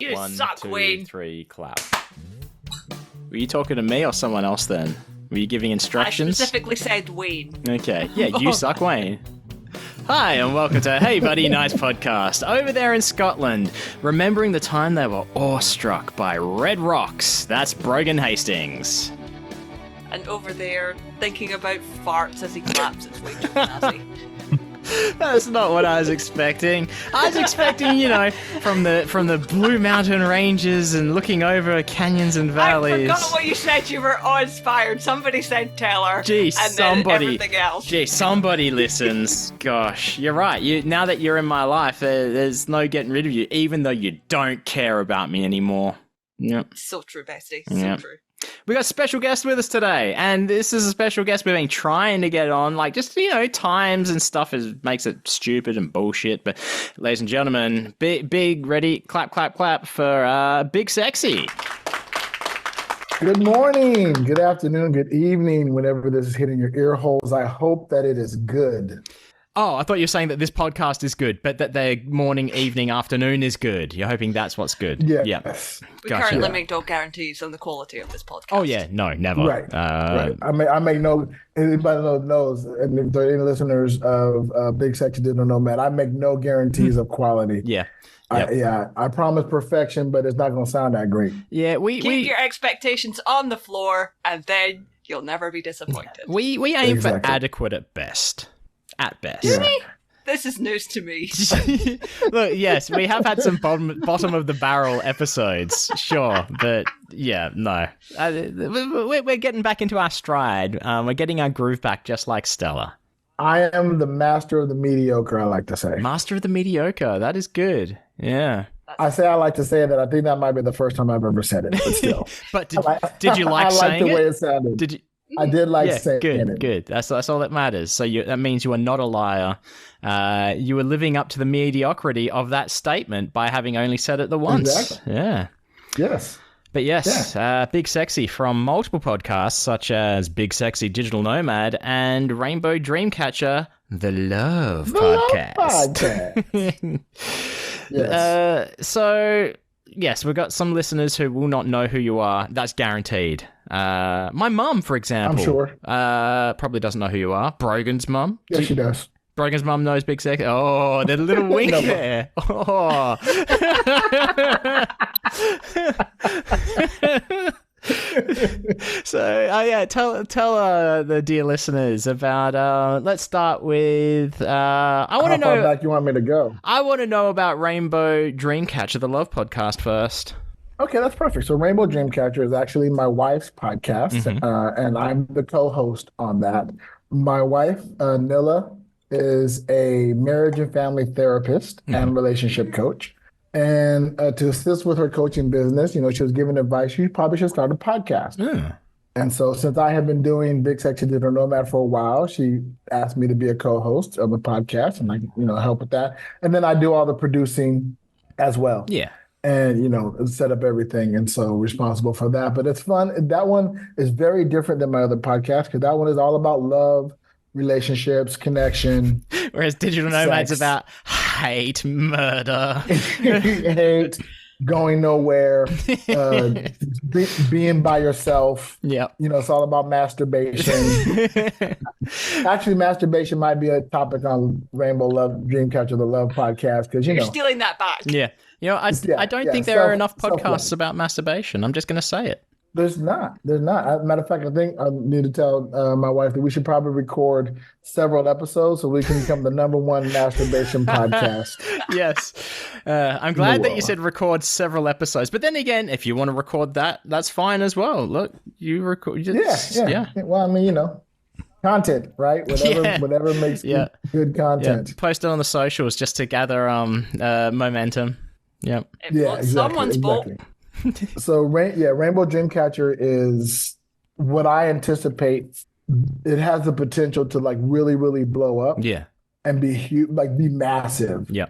You One, suck, two, Wayne. three, clap. Were you talking to me or someone else then? Were you giving I instructions? specifically said Wayne. Okay, yeah, you suck, Wayne. Hi, and welcome to Hey Buddy Nice Podcast. Over there in Scotland, remembering the time they were awestruck by red rocks. That's Brogan Hastings. And over there, thinking about farts as he claps, it's way too classy. That's not what I was expecting. I was expecting, from the Blue Mountain Ranges and looking over canyons and valleys. I forgot what you said. You were awe-inspired. Somebody said Taylor. Gee, and somebody. Then everything else. Gee, somebody listens. Gosh, you're right. Now that you're in my life, there's no getting rid of you, even though you don't care about me anymore. Yep. So true, Bestie. Yep. So true. We got a special guest with us today, and this is a special guest we've been trying to get on, times and stuff makes it stupid and bullshit. But, ladies and gentlemen, big, ready, clap, clap, clap for Big Sexy. Good morning, good afternoon, good evening, whenever this is hitting your ear holes. I hope that it is good. Oh, I thought you were saying that this podcast is good, but that the morning, evening, afternoon is good. You're hoping that's what's good. Yes. Yep. We Gotcha. currently make no guarantees on the quality of this podcast. Oh, yeah. No, never. Right. I make no, anybody that knows, and if there are any listeners of Big Sexy Digital Nomad, I make no guarantees of quality. Yeah. Yep. I promise perfection, but it's not going to sound that great. Yeah, Keep your expectations on the floor, and then you'll never be disappointed. We aim Exactly. for adequate at best. At best. Yeah. This is news to me. Look, yes, we have had some bottom of the barrel episodes, sure, but yeah, no. We're getting back into our stride. We're getting our groove back, just like Stella. I am the master of the mediocre, I like to say. Master of the mediocre. That is good. Yeah. I like to say that. I think that might be the first time I've ever said it, but still. But did you like I saying the way it? it sounded. Did you? I did like saying it. Good. That's all that matters. So that means you are not a liar. You were living up to the mediocrity of that statement by having only said it the once. Exactly. Yeah. Yes. But yes, Big Sexy from multiple podcasts such as Big Sexy Digital Nomad and Rainbow Dreamcatcher, the Love Podcast. Yes. So, yes, we've got some listeners who will not know who you are. That's guaranteed. My mum, for example. I'm sure. Probably doesn't know who you are. Brogan's mum. Yes, she does. Brogan's mum knows Big Sexy. Oh, there's a little wink there. Oh. So, tell the dear listeners about. Let's start with. I want to know. How far back you want me to go? I want to know about Rainbow Dreamcatcher, the Love Podcast first. Okay, that's perfect. So Rainbow Dreamcatcher is actually my wife's podcast, and I'm the co-host on that. My wife, Nilla, is a marriage and family therapist and relationship coach. And to assist with her coaching business, she was given advice, you probably should start a podcast. And so since I have been doing Big Sexy Digital Nomad for a while, she asked me to be a co-host of a podcast and I help with that. And then I do all the producing as well. Yeah. And, set up everything. And so responsible for that. But it's fun. That one is very different than my other podcast because that one is all about love, relationships, connection. Whereas Digital Nomad's sex. about hate, murder. Hate, going nowhere, being by yourself. Yeah. It's all about masturbation. Actually, masturbation might be a topic on Rainbow Love Dreamcatcher, the Love Podcast, because You're stealing that back. Yeah. I don't think there are enough podcasts about masturbation. I'm just going to say it. There's not. As a matter of fact, I think I need to tell my wife that we should probably record several episodes so we can become the #1 masturbation podcast. Yes. I'm glad that you said record several episodes. But then again, if you want to record that, that's fine as well. Look, you record. Yeah. Well, content, right? Whatever makes good content. Yeah. Post it on the socials just to gather momentum. Yep. Someone's boat. So, Rainbow Dreamcatcher is what I anticipate. It has the potential to really, really blow up. Yeah. And be huge, be massive. Yeah.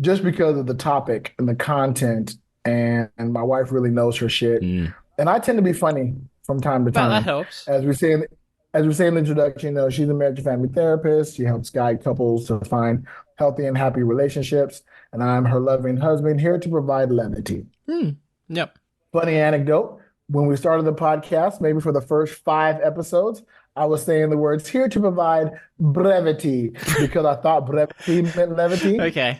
Just because of the topic and the content, and my wife really knows her shit. And I tend to be funny from time to time. That helps. As we say in the introduction, she's a marriage and family therapist. She helps guide couples to find healthy and happy relationships. and I'm her loving husband, here to provide levity. Yep. Funny anecdote, when we started the podcast, maybe for the first 5 episodes, I was saying the words here to provide brevity because I thought brevity meant levity. Okay.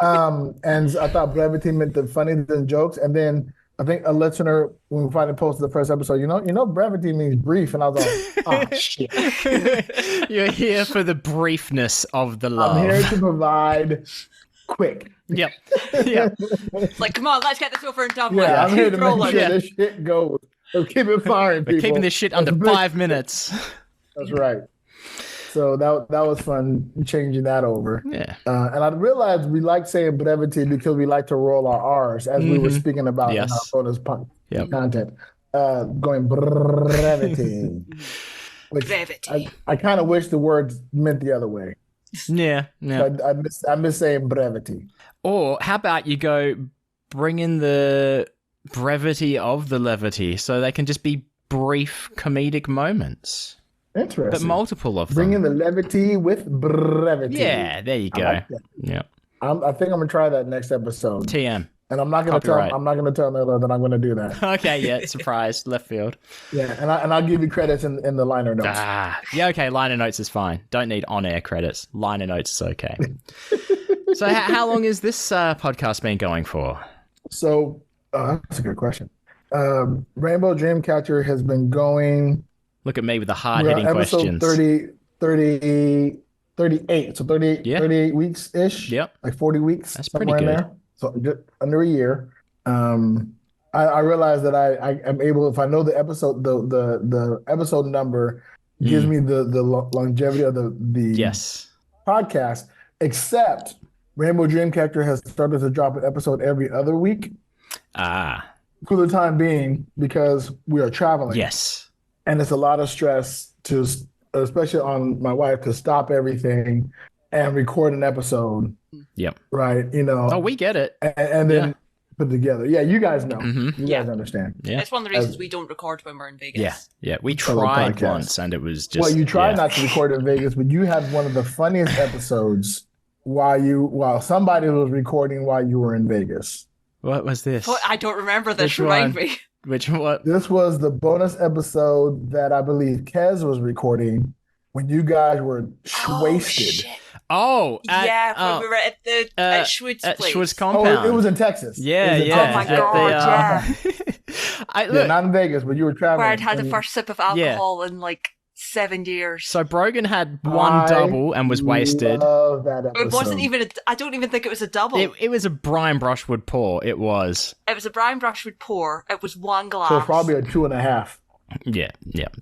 And I thought brevity meant the funny than jokes. And then I think a listener, when we finally posted the first episode, you know, brevity means brief. And I was like, oh, shit. You're here for the briefness of the love. I'm here to provide quick. Yep. Yep. It's like, come on, let's get this over and done Yeah, with. I'm here to make Rolling. sure this shit goes. So keep it firing, people. We're keeping this shit under 5 minutes. That's right. So that was fun changing that over. Yeah. And I realized we like saying brevity because we like to roll our R's, as we were speaking about in our bonus content. Going brevity. Which Brevity. I kind of wish the word meant the other way. Yeah. Yeah. I miss saying brevity. Or how about you go bring in the brevity of the levity so they can just be brief comedic moments. Interesting. But multiple of them. Bring in the levity with brevity. Yeah, there you go. Like that. Yeah. I think I'm gonna try that next episode. TM. And I'm not gonna tell Miller that I'm gonna do that. Okay, yeah, surprise, left field. Yeah, and I'll give you credits in the liner notes. Yeah, okay, liner notes is fine. Don't need on-air credits. Liner notes is okay. So how long has this podcast been going for? So that's a good question. Rainbow Dreamcatcher has been going. Look at me with the hard-hitting questions. 38. So 38 weeks-ish. Yep. Like 40 weeks. That's pretty good. In there. So just under a year. I realized that I am able, if I know the episode, the episode number gives me the longevity of the podcast, except Rainbow Dreamcatcher has started to drop an episode every other week. For the time being, because we are traveling. Yes. And it's a lot of stress especially on my wife, to stop everything and record an episode. Yep. Right. You know. Oh, we get it. And then put it together. Yeah, you guys know. Mm-hmm. You guys understand. Yeah. It's one of the reasons we don't record when we're in Vegas. Yeah. Yeah. We tried once and it was just. Well, you tried not to record in Vegas, but you had one of the funniest episodes while somebody was recording while you were in Vegas. What was this? I don't remember this. Remind me. Which one? This was the bonus episode that I believe Kez was recording when you guys were wasted. Oh, when we were at the Schwood's place. Schwood's compound. Oh, it was in Texas. Yeah, Oh my god, yeah, not in Vegas, but you were traveling. Where I'd had the first sip of alcohol in like 7 years. So Brogan had one double and was wasted. Love that episode. It wasn't even I don't even think it was a double. It was a Brian Brushwood pour. It was. It was a Brian Brushwood pour. It was one glass. So it's probably a 2.5. Yeah.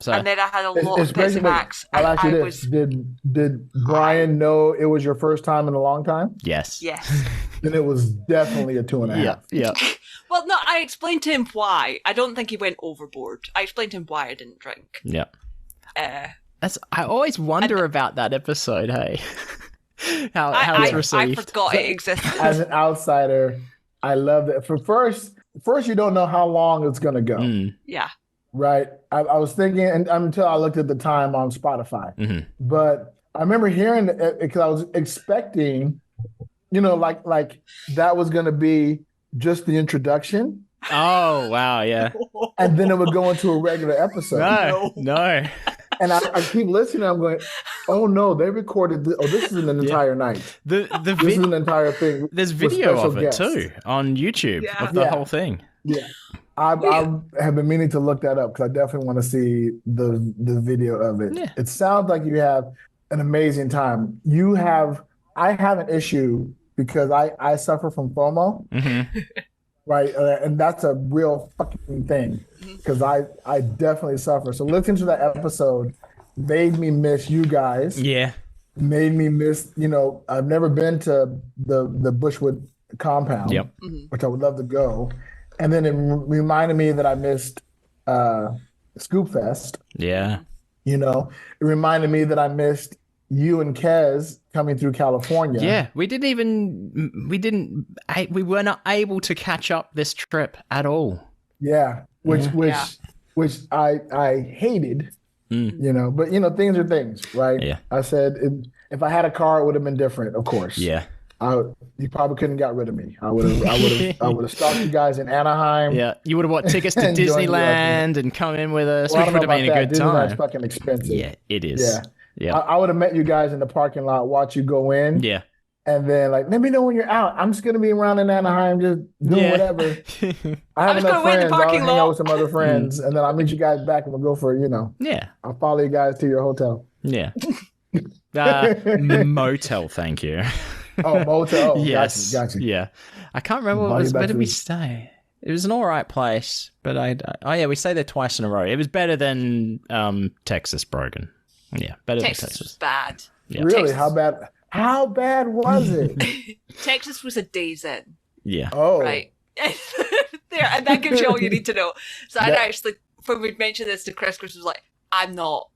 So and then I had a lot of Pepsi Max. I'll ask you this: Did Brian know it was your first time in a long time? Yes. Then it was definitely a 2.5. Yeah. Well, no, I explained to him why. I don't think he went overboard. I explained to him why I didn't drink. Yeah. I always wonder about that episode. Hey, how it's received. I forgot it existed. As an outsider, I love it. For first, you don't know how long it's gonna go. Yeah. Right. I was thinking, and until I looked at the time on Spotify, but I remember hearing it because I was expecting, like that was gonna be just the introduction. Oh wow, yeah. And then it would go into a regular episode. No. And I keep listening. I'm going, oh no, they recorded this. Oh, this is an entire night. This is an entire thing. There's video of it too on YouTube of the whole thing. Yeah, I have been meaning to look that up because I definitely want to see the video of it. Yeah. It sounds like you have an amazing time. I have an issue because I suffer from FOMO. Right, and that's a real fucking thing because I definitely suffer. So listening to that episode made me miss you guys. Yeah, made me miss. I've never been to the Bushwood compound, which I would love to go. And then it reminded me that I missed Scoop Fest. Yeah, it reminded me that I missed you and Kez coming through California. Yeah, we were not able to catch up this trip at all. Yeah, which I hated, but things are things, right? Yeah. I said if I had a car, it would have been different, of course. Yeah. You probably couldn't got rid of me. I would have stalked you guys in Anaheim. Yeah, you would have bought tickets to And joined you guys. Disneyland and come in with us, Well, I which don't would know have been about a that. good Disneyland's time. fucking expensive. Yeah, it is. Yeah. Yeah. I would have met you guys in the parking lot, watch you go in, Yeah. and then like, let me know when you're out. I'm just gonna be around in Anaheim, just doing whatever. I have I'm just enough gonna wait in friends. the I'll parking hang out lot. with some other friends, and then I'll meet you guys back, and we'll go for Yeah. I'll follow you guys to your hotel. Yeah. Motel, thank you. Oh, motel. Oh, Yes. Got you. Yeah. I can't remember what Body it was. Where did we batteries. stay? It was an all right place, but we stayed there twice in a row. It was better than Texas, Brogan. Yeah, better Texas than was Texas. bad. Yeah. Really? Texas. How bad was it? Texas was a days in, Yeah. Oh, right? There, and that gives you all you need to know. So I That- actually, when we mentioned this to Chris was like, I'm not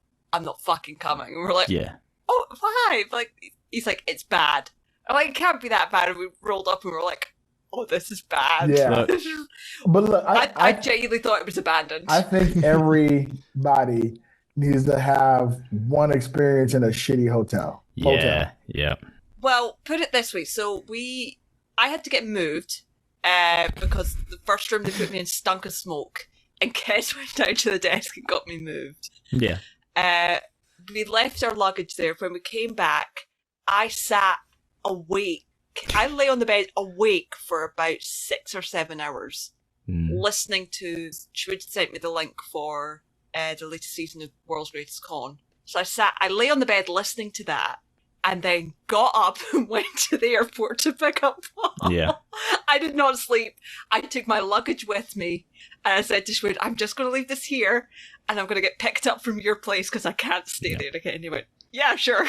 fucking coming. And we're like, Yeah. oh, why? Like, he's like, it's bad. I'm like, it can't be that bad. And we rolled up and we were like, oh, this is bad. Yeah. But look, I genuinely thought it was abandoned. I think everybody needs to have one experience in a shitty hotel. Yeah. Yeah. Well, put it this way. So I had to get moved because the first room they put me in stunk of smoke. And Kes went down to the desk and got me moved. Yeah. We left our luggage there. When we came back, I sat awake. I lay on the bed awake for about 6 or 7 hours, listening to. She would sent me the link for the latest season of World's Greatest Con. So I lay on the bed listening to that, and then got up and went to the airport to pick up Paul. Yeah. I did not sleep. I took my luggage with me, and I said to Shwood, I'm just going to leave this here, and I'm going to get picked up from your place because I can't stay there again. And he went, yeah, sure.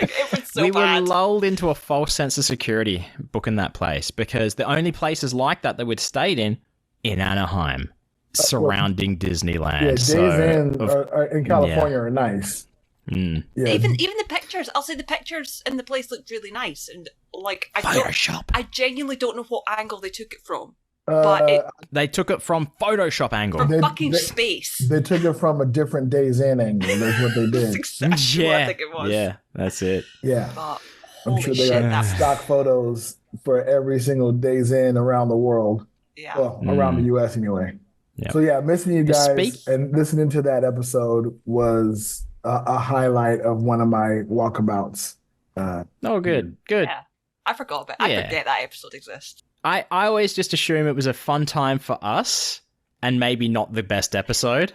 It was so we bad. were lulled into a false sense of security booking that place because the only places like that we'd stayed in Anaheim, surrounding Disneyland. Yeah, days in California are nice. Yeah. Even the pictures, I'll say the pictures in the place looked really nice, and like Photoshop. I genuinely don't know what angle they took it from, but They took it from Photoshop angle. from fucking space. They took it from a different Days In angle. That's what they That's did. exactly what I think it was. Yeah, that's it. Yeah. But I'm holy sure they shit, got that stock photos for every single Days In around the world. yeah. Well, around the U.S. anyway. Yeah. So yeah, missing you The guys speak- and listening to that episode was a highlight of one of my walkabouts. Oh, good. Yeah. I forgot about. I Yeah. forget that episode exists. I always just assume it was a fun time for us and maybe not the best episode.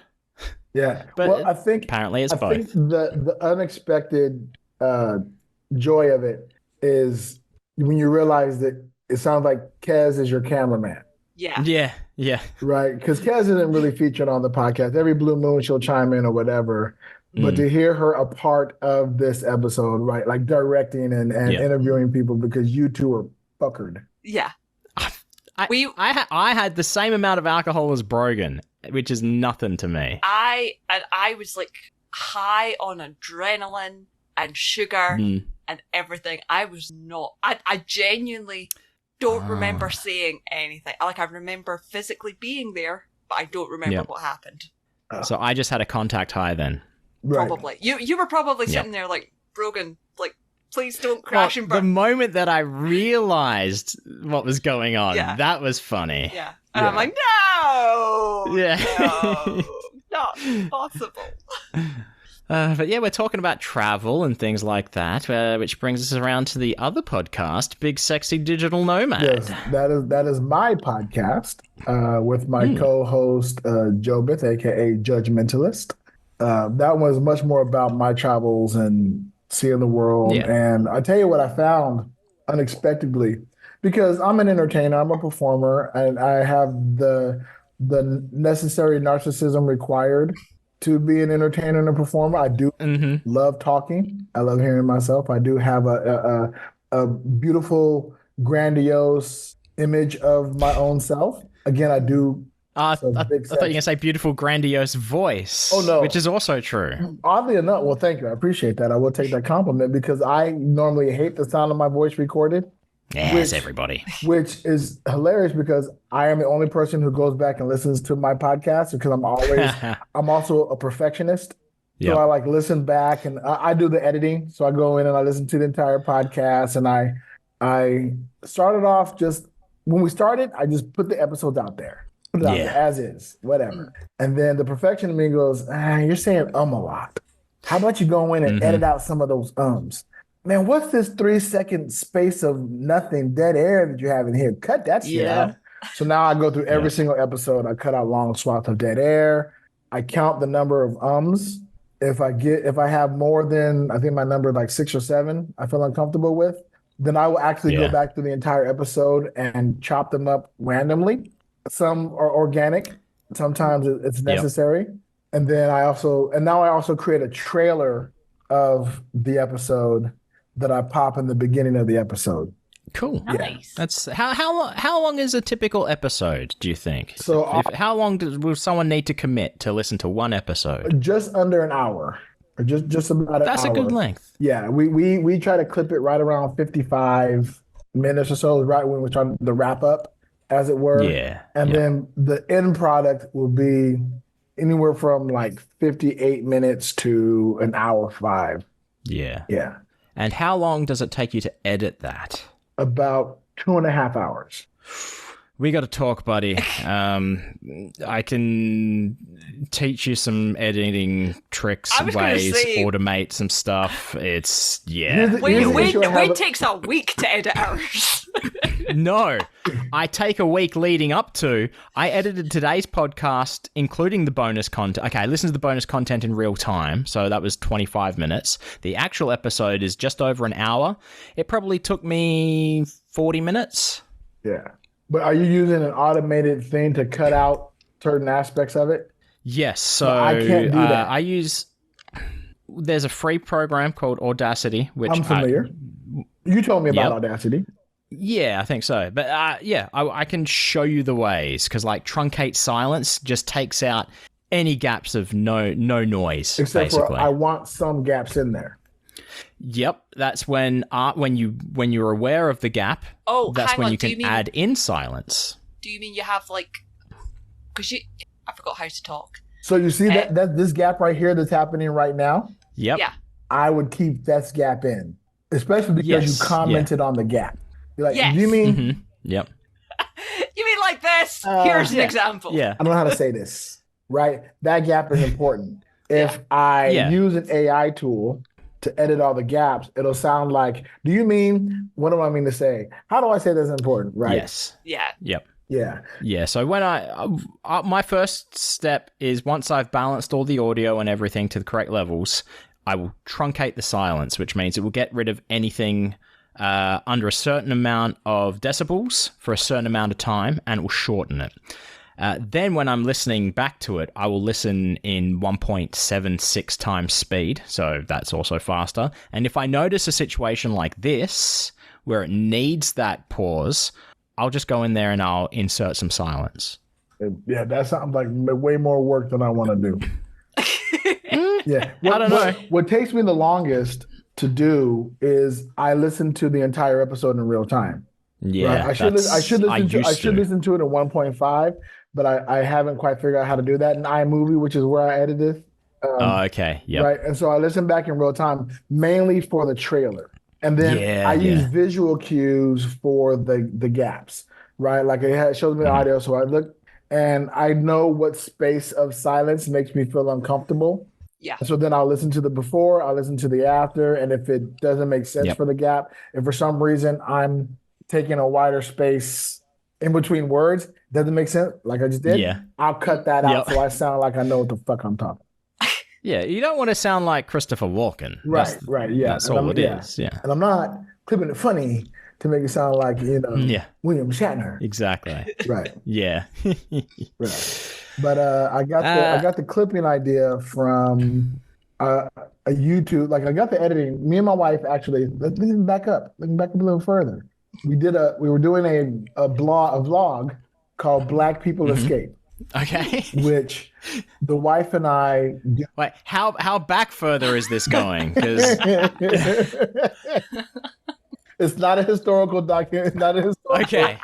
Yeah, But well, I think apparently it's I both. think the unexpected joy of it is when you realize that it sounds like Kez is your cameraman, Yeah. Yeah. right? Because Kez isn't really featured on the podcast. Every blue moon she'll chime in or whatever. But to hear her a part of this episode, right, like directing and Yeah. interviewing people, because you two are fuckered. Yeah. I had the same amount of alcohol as Brogan, which is nothing to me. I was like high on adrenaline and sugar and everything. I was not. I genuinely don't remember seeing anything. Like I remember physically being there, but I don't remember Yep. what happened. So I just had a contact high then. Right. Probably you were probably Yep. sitting there like Brogan, like please don't Well, crash and the burn. moment that I realized what was going on, Yeah. that was funny. Yeah, and I'm Yeah. like no, Yeah. no, not possible. But yeah, we're talking about travel and things like that, which brings us around to the other podcast, Big Sexy Digital Nomad. Yes, that is my podcast with my co-host Joe Bith, aka Judgmentalist. That one is much more about my travels and seeing the world. Yeah. And I tell you what I found unexpectedly, because I'm an entertainer, I'm a performer, and I have the necessary narcissism required to be an entertainer and a performer. I do love talking. I love hearing myself. I do have a beautiful, grandiose image of my own self. Again, I do. I So thought big you were going to sex. say beautiful, grandiose voice. Oh, no. Which is also true. Oddly enough, well, thank you. I appreciate that. I will take that compliment because I normally hate the sound of my voice recorded, Yes, everybody. which is hilarious because I am the only person who goes back and listens to my podcast because I'm also a perfectionist. So I like listen back, and I do the editing. So I go in and I listen to the entire podcast, and I started off just when we started, I just put the episodes out there. Put it out there as is, whatever. And then the perfection in me goes, you're saying a lot. How about you go in and edit out some of those ums? Man, what's this 3-second space of nothing, dead air that you have in here? Cut that shit out. So now I go through every single episode. I cut out long swaths of dead air. I count the number of ums. If I have more than, I think my number like 6 or 7, I feel uncomfortable with, then I will actually go back through the entire episode and chop them up randomly. Some are organic. Sometimes it's necessary. And then now I also create a trailer of the episode that I pop in the beginning of the episode. Cool. Nice. That's how long is a typical episode, do you think? So how long will someone need to commit to listen to one episode? Just under an hour. Or just about an hour. That's a good length. Yeah, we try to clip it right around 55 minutes or so, right when we're trying to wrap up, as it were. Yeah. And then the end product will be anywhere from like 58 minutes to an hour 5. Yeah. Yeah. And how long does it take you to edit that? About 2.5 hours. We got to talk, buddy. I can teach you some editing tricks, ways, automate some stuff. It's, Wait takes a week to edit ours. No, I take a week leading up to. I edited today's podcast, including the bonus content. Okay, I listened to the bonus content in real time, so that was 25 minutes. The actual episode is just over an hour. It probably took me 40 minutes. Yeah. But are you using an automated thing to cut out certain aspects of it? Yes. So I can't do that. There's a free program called Audacity, which I'm familiar. You told me about Audacity. Yeah, I think so. But I can show you the ways, because like truncate silence just takes out any gaps of no noise. Except basically. for I want some gaps in there. Yep, that's when you're aware of the gap. Oh, that's when you can add in silence. Do you mean you have like? Because I forgot how to talk. So you see that this gap right here that's happening right now. Yep. Yeah. I would keep that gap in, especially because you commented on the gap. You're like, do you mean? Mm-hmm. Yep. You mean like this? Here's an example. Yeah. I don't know how to say this. Right. That gap is important. If I use an AI tool to edit all the gaps, it'll sound like, do you mean, what do I mean to say? How do I say that's important, right? Yes. Yeah. Yep. Yeah. Yeah, so when my first step is once I've balanced all the audio and everything to the correct levels, I will truncate the silence, which means it will get rid of anything under a certain amount of decibels for a certain amount of time, and it will shorten it. Then when I'm listening back to it, I will listen in 1.76 times speed, so that's also faster. And if I notice a situation like this, where it needs that pause, I'll just go in there and I'll insert some silence. Yeah, that sounds like way more work than I want to do. Yeah. I don't know. What takes me the longest to do is I listen to the entire episode in real time. Yeah, right? I should listen to it in 1.5, but I haven't quite figured out how to do that in iMovie, which is where I edited. Okay. Yeah. Right. And so I listen back in real time, mainly for the trailer. And then I use visual cues for the gaps, right? Like it shows me the audio. So I look and I know what space of silence makes me feel uncomfortable. Yeah. So then I'll listen to the before, I'll listen to the after. And if it doesn't make sense for the gap, if for some reason I'm taking a wider space in between words, doesn't make sense, like I just did, I'll cut that out so I sound like I know what the fuck I'm talking. Yeah, you don't want to sound like Christopher Walken. Right, yeah. That's all it is, yeah. And I'm not clipping it funny to make it sound like, William Shatner. Exactly. Right. Yeah. Right. But I got the clipping idea from a YouTube. Like I got the editing. Me and my wife actually. Let me back up a little further. We were doing a vlog called Black People Escape. Okay. Which the wife and I. Wait, how back further is this going? Because it's not a historical document. Not a historical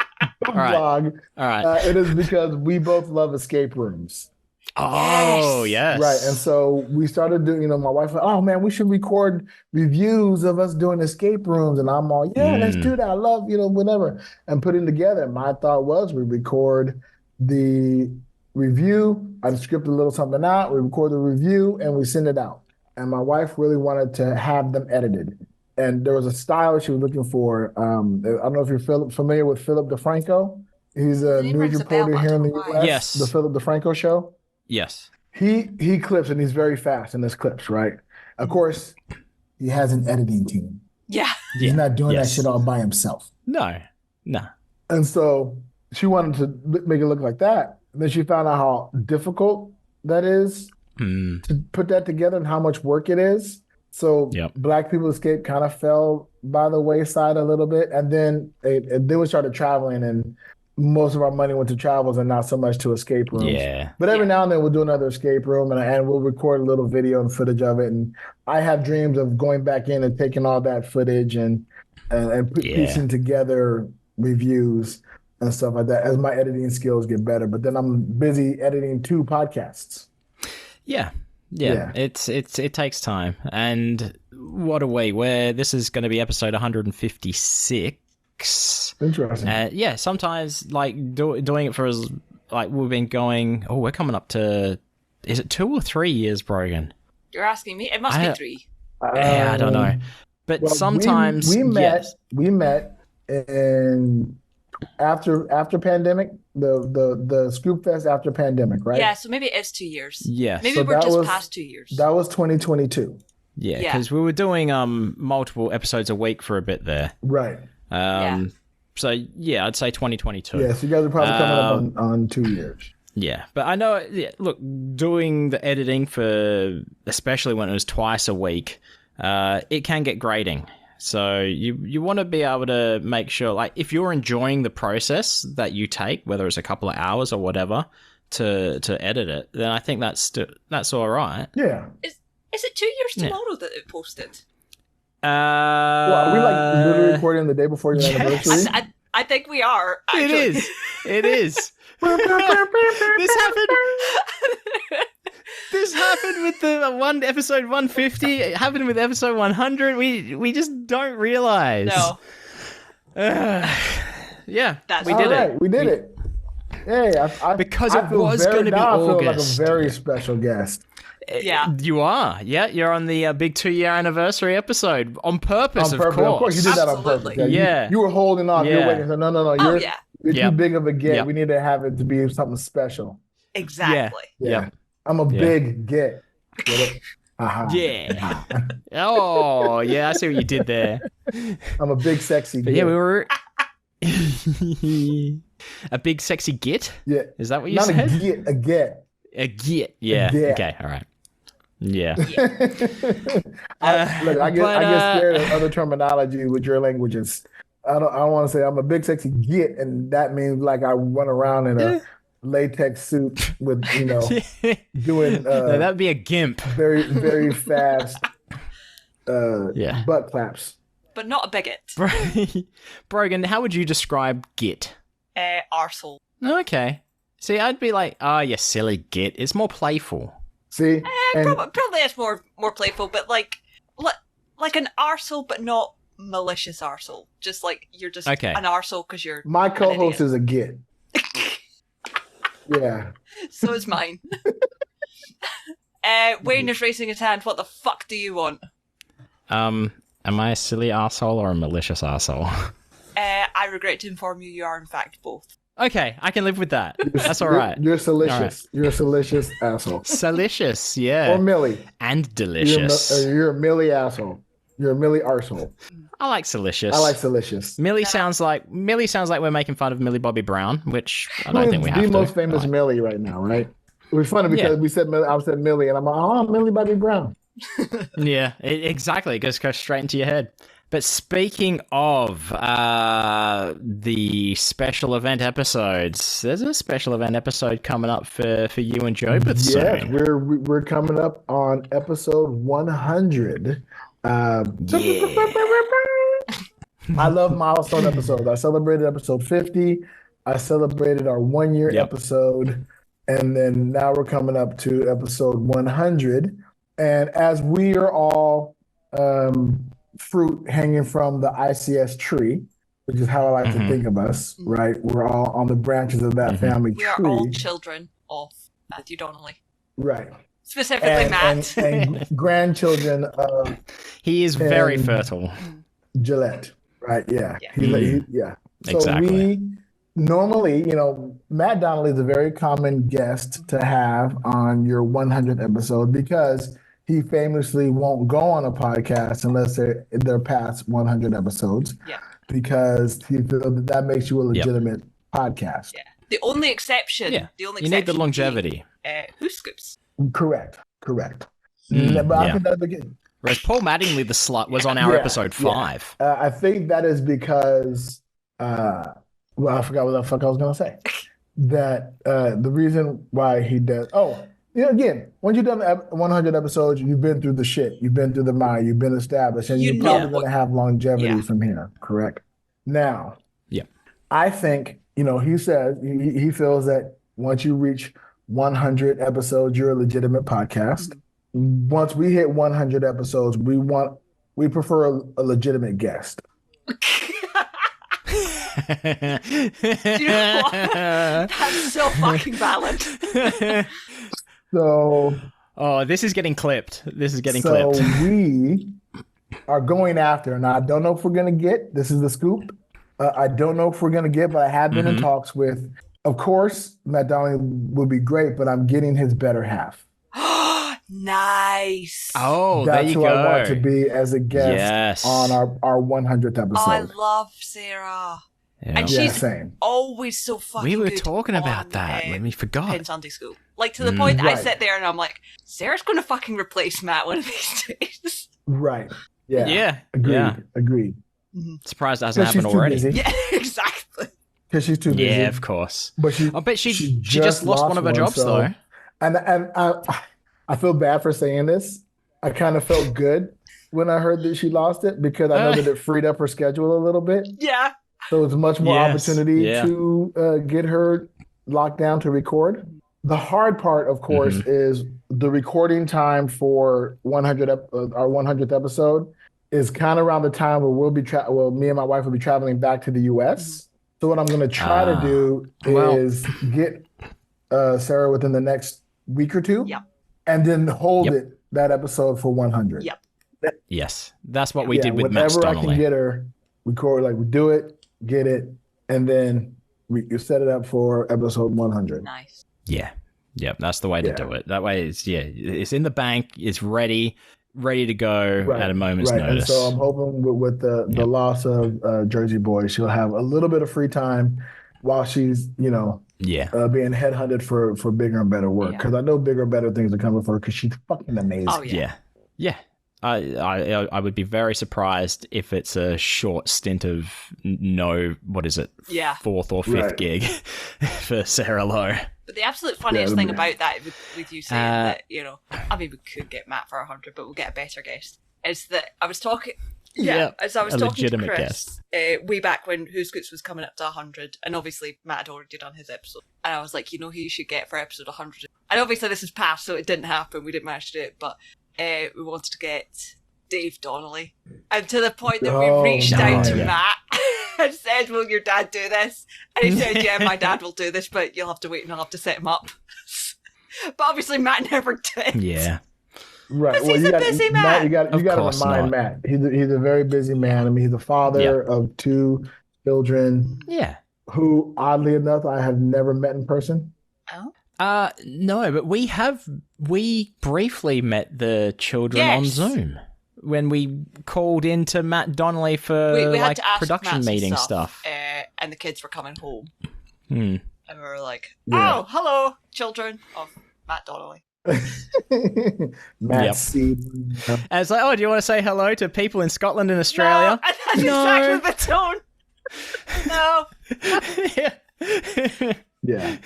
vlog. All right. It is because we both love escape rooms. Oh, yes. Right. And so we started doing, my wife went, oh man, we should record reviews of us doing escape rooms. And I'm all, yeah, let's do that. I love, whatever. And putting together. My thought was we record the review. I'd script a little something out. We record the review and we send it out. And my wife really wanted to have them edited. And there was a style she was looking for. I don't know if you're familiar with Philip DeFranco. He's a news reporter here in the U.S. Yes. The Philip DeFranco Show. Yes. He clips and he's very fast in his clips, right? Of course, he has an editing team. Yeah. He's not doing that shit all by himself. No. And so she wanted to make it look like that. And then she found out how difficult that is to put that together and how much work it is. So Black People Escape kind of fell by the wayside a little bit. And then we started traveling, and most of our money went to travels and not so much to escape rooms. Yeah. But every now and then we'll do another escape room and we'll record a little video and footage of it. And I have dreams of going back in and taking all that footage and piecing together reviews and stuff like that as my editing skills get better. But then I'm busy editing 2 podcasts. Yeah. It takes time. And what a way where this is going to be episode 156. Interesting. Sometimes like doing it for us, like we've been going. Oh, we're coming up to. Is it 2 or 3 years, Brogan? You're asking me. It must be 3. I don't know. But sometimes we met in after pandemic, the Scoop Fest after pandemic, right? Yeah, so maybe it's 2 years. Yeah, maybe we're just past 2 years. That was 2022. Yeah, because we were doing multiple episodes a week for a bit there. Right. So I'd say 2022. Yeah, so you guys are probably coming up on 2 years. Yeah, but I know. Yeah, look, doing the editing for, especially when it was twice a week, it can get grating. So you want to be able to make sure, like, if you're enjoying the process that you take, whether it's a couple of hours or whatever, to edit it, then I think that's all right. Yeah. Is it 2 years tomorrow that it posted? Well, are we like literally recording the day before your anniversary? I think we are. Actually. It is. This happened. This happened with the episode 150. It happened with episode 100. We just don't realize. No. We did it. We did it. Hey, because it was going to be August. I feel like a very special guest. Yeah, you are. Yeah, you're on the big 2-year anniversary episode on purpose. Of course, of course, you did that on purpose. Yeah, you were holding on. You're waiting. No. You're too big of a get. We need to have it to be something special. Exactly. Yeah. I'm a big get. Get it? Yeah. Oh, yeah. I see what you did there. I'm a big sexy get. Yeah, we were a big sexy get. Yeah. Is that what you said? Not a get. A get. A get. Yeah. Okay. All right. Yeah. I get scared of other terminology with your languages. I don't want to say I'm a big sexy get, and that means like I run around in a latex suit with doing no, that'd be a gimp. Very very fast butt claps. But not a bigot. Brogan, how would you describe git? Arsehole. Okay. See, I'd be like, you silly git. It's more playful. See, probably it's more playful, but like an arsehole, but not malicious arsehole. Just like you're just an arsehole because you're. My co-host is a git. Yeah. So is mine. Wayne is raising his hand. What the fuck do you want? Am I a silly arsehole or a malicious arsehole? I regret to inform you, you are in fact both. Okay, I can live with that. That's all right. You're salacious. Right. You're a salacious asshole. Salicious, yeah. Or Millie. And delicious. You're a Millie asshole. You're a Millie arsehole. I like salicious. I like salicious. Millie sounds like we're making fun of Millie Bobby Brown, which I don't think we have to. The most famous Millie right now, right? It was funny because I said Millie, and I'm like, Millie Bobby Brown. Yeah, exactly. It goes straight into your head. But speaking of the special event episodes, there's a special event episode coming up for you and Jobeth soon. Yeah, we're coming up on episode 100. I love milestone episodes. I celebrated episode 50. I celebrated our 1 year episode. And then now we're coming up to episode 100. And as we are all fruit hanging from the ICS tree, which is how I like to think of us, right? We're all on the branches of that family tree. We are all children of Matthew Donnelly. Right. Specifically Matt. And grandchildren of... He is very fertile. Gillette, right? Yeah. Yeah. So exactly. we normally, Matt Donnelly is a very common guest to have on your 100th episode because he famously won't go on a podcast unless they're past 100 episodes. Yeah. Because he feels that makes you a legitimate podcast. Yeah. The only exception. Yeah. The only you need the longevity. Who Scoops? Correct. But I think that's again. Whereas Paul Mattingly the Slut was on our episode 5. I think that is because, I forgot what the fuck I was going to say. That the reason why he does, again, when you've done 100 episodes, you've been through the shit, you've been through the mire, you've been established, and you're probably going to have longevity from here, correct? Now, I think, he says, he feels that once you reach 100 episodes, you're a legitimate podcast. Once we hit 100 episodes, we prefer a legitimate guest. You know what? That's so fucking valid. So, this is getting clipped. clipped. So we are going after, and I don't know if we're going to get, this is the scoop. I don't know if we're going to get, but I have been in talks with, of course, Matt Donnelly would be great, but I'm getting his better half. Nice. Oh, that's there you who go. I want to be as a guest on our 100th episode. Oh, I love Sarah. Yeah. And she's same. always so fucking We were good talking about on, that when we forgot. In Sunday school. Like, to the point that I sit there and I'm like, Sarah's going to fucking replace Matt one of these days. Right. Yeah. Yeah. Agreed. Mm-hmm. Surprised it hasn't happened already. Yeah, exactly. Because she's too busy. Yeah, of course. But I bet she just lost one of her jobs, though. And I feel bad for saying this. I kind of felt good when I heard that she lost it because I know that it freed up her schedule a little bit. Yeah. So it's much more opportunity to get her locked down to record. The hard part, of course, is the recording time for our 100th episode is kind of around the time where me and my wife will be traveling back to the U.S. So what I'm going to try to do is get Sarah within the next week or two, and then hold that episode for 100. Yep. Yes, that's what we did with Matt Whenever Donnelly. I can get her, record, we do it, get it, and then we set it up for episode 100. Nice. Yeah, that's the way to do it. That way, it's in the bank, it's ready to go at a moment's notice. And so I'm hoping with the loss of Jersey Boy, she'll have a little bit of free time while she's being headhunted for bigger and better work. Because I know bigger and better things are coming for her because she's fucking amazing. Oh yeah. I would be very surprised if it's a short stint of fourth or fifth gig for Sarah Lowe. But the absolute funniest thing about that, with you saying that, we could get Matt for 100, but we'll get a better guest, is that I was talking... as I was talking to Chris, way back when Who Scoots was coming up to 100, and obviously Matt had already done his episode, and I was like, who you should get for episode 100? And obviously this is past, so it didn't happen, we didn't manage to do it, but we wanted to get Dave Donnelly. And to the point that we reached out to Matt and said, will your dad do this? And he said, yeah, my dad will do this, but you'll have to wait and I'll have to set him up. But obviously Matt never did. Yeah. Right. Well, he's a busy man. You got to remind Matt. He's a very busy man. I mean, he's a father of 2 children. Yeah. Who, oddly enough, I have never met in person. Oh. No, but we briefly met the children on Zoom when we called into Matt Donnelly for we had to ask production Matt meeting stuff. And the kids were coming home. And we were like, oh, hello, children of Matt Donnelly. Matt C. I was like, do you want to say hello to people in Scotland and Australia? No, that's exactly the tone. No. Yeah,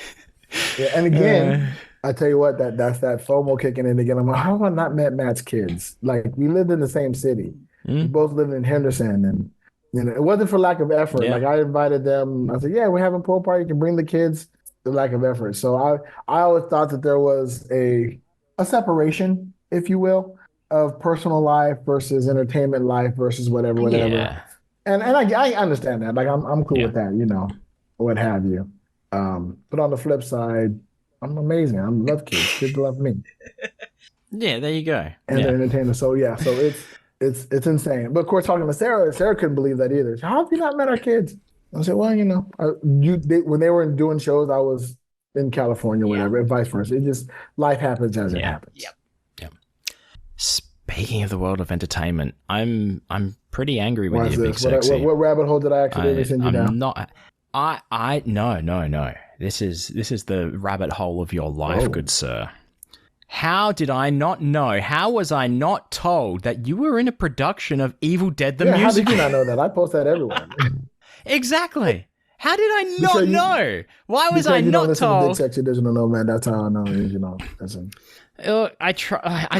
and again, I tell you what, that's that FOMO kicking in again. I'm like, how have I not met Matt's kids? Like, we lived in the same city. We both lived in Henderson, and it wasn't for lack of effort. Like, I invited them. I said, yeah, we're having a pool party. You can bring the kids. the lack of effort. So I always thought that there was a separation, if you will, of personal life versus entertainment life versus whatever. Yeah. And I understand that. Like I'm cool Yeah. with that, what have you. But on the flip side, I'm amazing. I love kids. Kids love me. Yeah, there you go. And they're entertainers. So yeah, so it's insane. But of course, talking to Sarah couldn't believe that either. How have you not met our kids? I said, well, when they were doing shows, I was in California, whatever, and vice versa. It just life happens as it happens. Yep. Yep. Speaking of the world of entertainment, I'm pretty angry with Why you, is Big this? Sexy. What rabbit hole did I accidentally send you down? I'm not. No. This is the rabbit hole of your life, good sir. How did I not know? How was I not told that you were in a production of Evil Dead the Musical? How did you not know that? I post that everywhere. Exactly. How did I not know? Why was I not told? Big Sexy Digital Nomad. That's how I know. I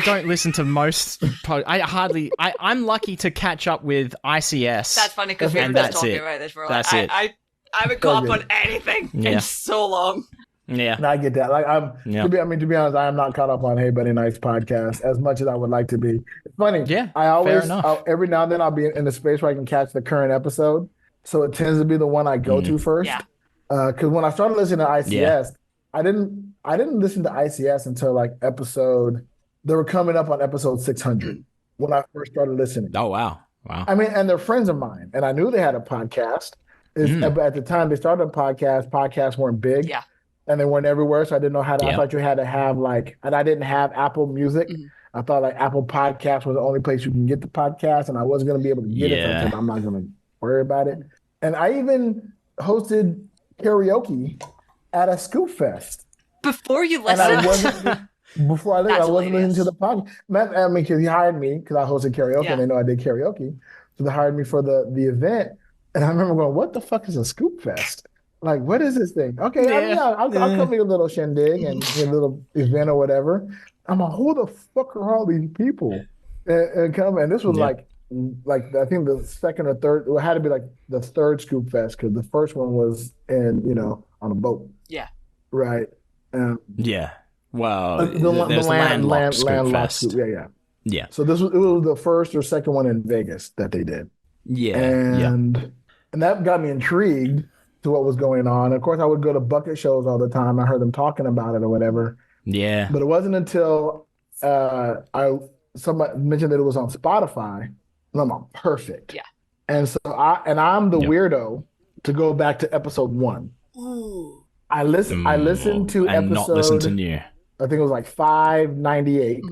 don't listen to most. I'm lucky to catch up with ICS. That's funny because we've been talking about this for a while. I haven't caught up on anything in so long. Yeah, and I get that. Like to be honest, I am not caught up on Hey Buddy Night's podcast as much as I would like to be. It's funny. Yeah, I always every now and then I'll be in a space where I can catch the current episode. So it tends to be the one I go to first. Yeah. Because when I started listening to ICS, I didn't listen to ICS until like they were coming up on episode 600 when I first started listening. Oh wow. I mean, and they're friends of mine, and I knew they had a podcast. But at the time they started a podcast, podcasts weren't big. Yeah. And they weren't everywhere, so I didn't know how to. I thought you had to have and I didn't have Apple Music. I thought like Apple Podcasts was the only place you can get the podcast, and I wasn't going to be able to get it. So I said, I'm not going to worry about it. And I even hosted karaoke at a Scoop Fest. Before you listened? Before I wasn't listening to the podcast. I mean, because he hired me because I hosted karaoke, and they know I did karaoke. So they hired me for the event. And I remember going, what the fuck is a Scoop Fest? Like, what is this thing? Okay, I'll come to a little shindig and a little event or whatever. I'm like, who the fuck are all these people? And come, and this was like I think the second or third, it had to be like the third Scoop Fest because the first one was on a boat. Yeah. Right. Yeah. Well, the landlocked Scoop Fest. Yeah. So it was the first or second one in Vegas that they did. Yeah. And that got me intrigued to what was going on. Of course, I would go to bucket shows all the time. I heard them talking about it or whatever. Yeah. But it wasn't until somebody mentioned that it was on Spotify. And I'm like, perfect. Yeah. And so I'm the weirdo to go back to episode 1. Ooh. I listened to and episode. Not listen to new. I think it was like 598.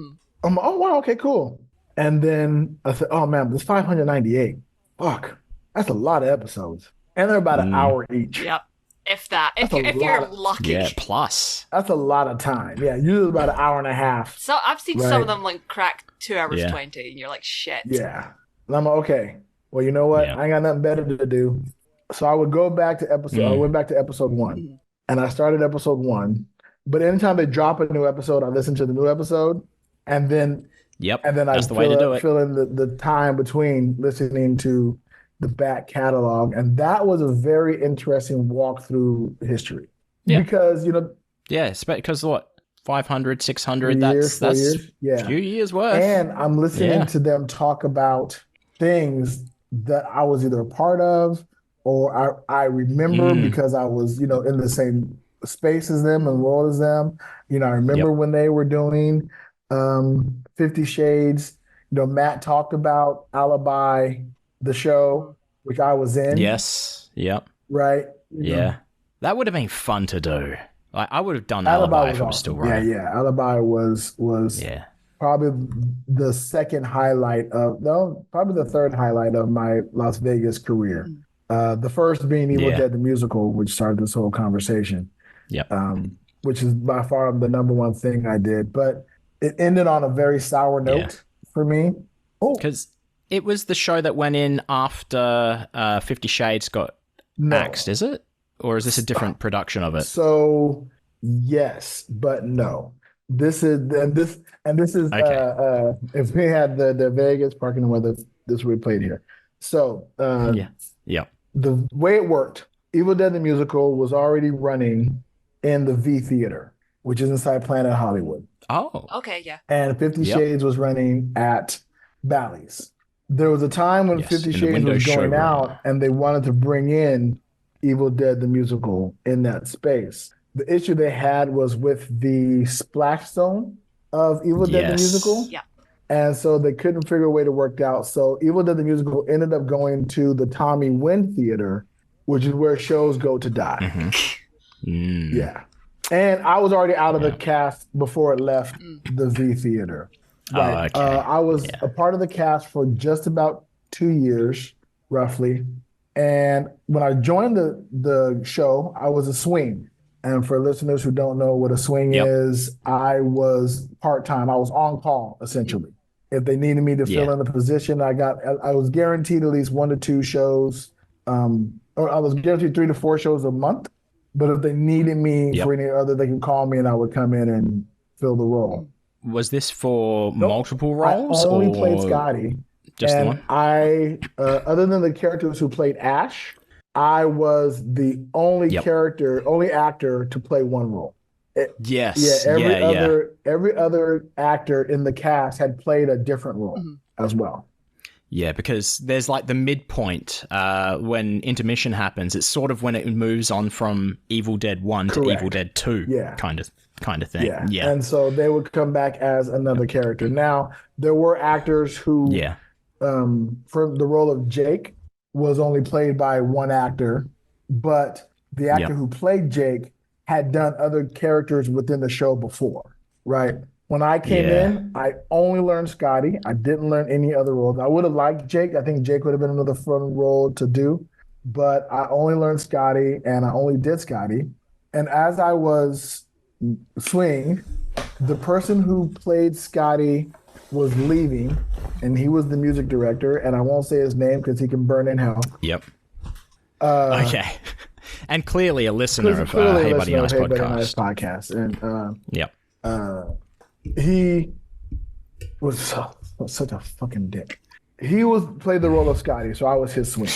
I'm like, oh wow, okay, cool. And then I said, oh man, this 598. Fuck, that's a lot of episodes. And they're about an hour each. Yep. If that. If you're lucky. Yeah, plus. That's a lot of time. Yeah, usually about an hour and a half. So I've seen some of them like crack 2 hours 20, and you're like, shit. Yeah. And I'm like, okay, well, you know what? I ain't got nothing better to do. So I would go back to I went back to episode 1. And I started episode 1. But anytime they drop a new episode, I listen to the new episode. And then I fill in the time between listening to the back catalog. And that was a very interesting walk through history. Yeah. Because, yeah, because what? 500, 600, that's a few years worth. And I'm listening to them talk about things that I was either a part of or I remember because I was, in the same space as them and world as them. I remember when they were doing 50 Shades. Matt talked about Alibi, the show, which I was in. Yes. Yep. Right. Yeah. That would have been fun to do. I would have done Alibi if it was still running. Yeah. Alibi was probably the second highlight probably the third highlight of my Las Vegas career. The first being Evil Dead the Musical, which started this whole conversation. Yep. Which is by far the number one thing I did. But it ended on a very sour note for me. Because it was the show that went in after 50 Shades got axed, is it? Or is this a different production of it? So yes, but no. This is okay. If we had the Vegas parking and weather, this would be played here. So the way it worked, Evil Dead the Musical was already running in the V Theater, which is inside Planet Hollywood. Oh. Okay, yeah. And 50 Shades was running at Bally's. There was a time when Yes, 50 in the Shades window was going showroom. out and they wanted to bring in Evil Dead the musical in that space. The issue they had was with the splash zone of Evil Dead the musical. Yeah. And so they couldn't figure a way to work it out. So Evil Dead the musical ended up going to the Tommy Wynn Theater, which is where shows go to die. Mm-hmm. Yeah. And I was already out of the cast before it left the V Theater. Right. Oh, okay. I was a part of the cast for just about 2 years, roughly. And when I joined the show, I was a swing. And for listeners who don't know what a swing is, I was part-time. I was on call, essentially. If they needed me to fill in the position, I was guaranteed at least 1 to 2 shows. Or I was guaranteed 3 to 4 shows a month. But if they needed me for any other, they could call me and I would come in and fill the role. Was this for multiple roles? I only played Scotty. Just and the one? I, other than the characters who played Ash, I was the only only actor to play one role. Every other actor in the cast had played a different role as well. Yeah, because there's like the midpoint when intermission happens. It's sort of when it moves on from Evil Dead 1 to Evil Dead 2 kind of thing. Yeah. And so they would come back as another character. Now, there were actors who, for the role of Jake, was only played by one actor, but the actor who played Jake had done other characters within the show before, right? When I came in, I only learned Scotty. I didn't learn any other roles. I would have liked Jake. I think Jake would have been another fun role to do, but I only learned Scotty and I only did Scotty. And as I was swing, the person who played Scotty was leaving, and he was the music director, and I won't say his name because he can burn in hell. Yep. Okay. And clearly a listener of Hey Buddy Nice Podcast. And he was such a fucking dick. He played the role of Scotty, so I was his swing.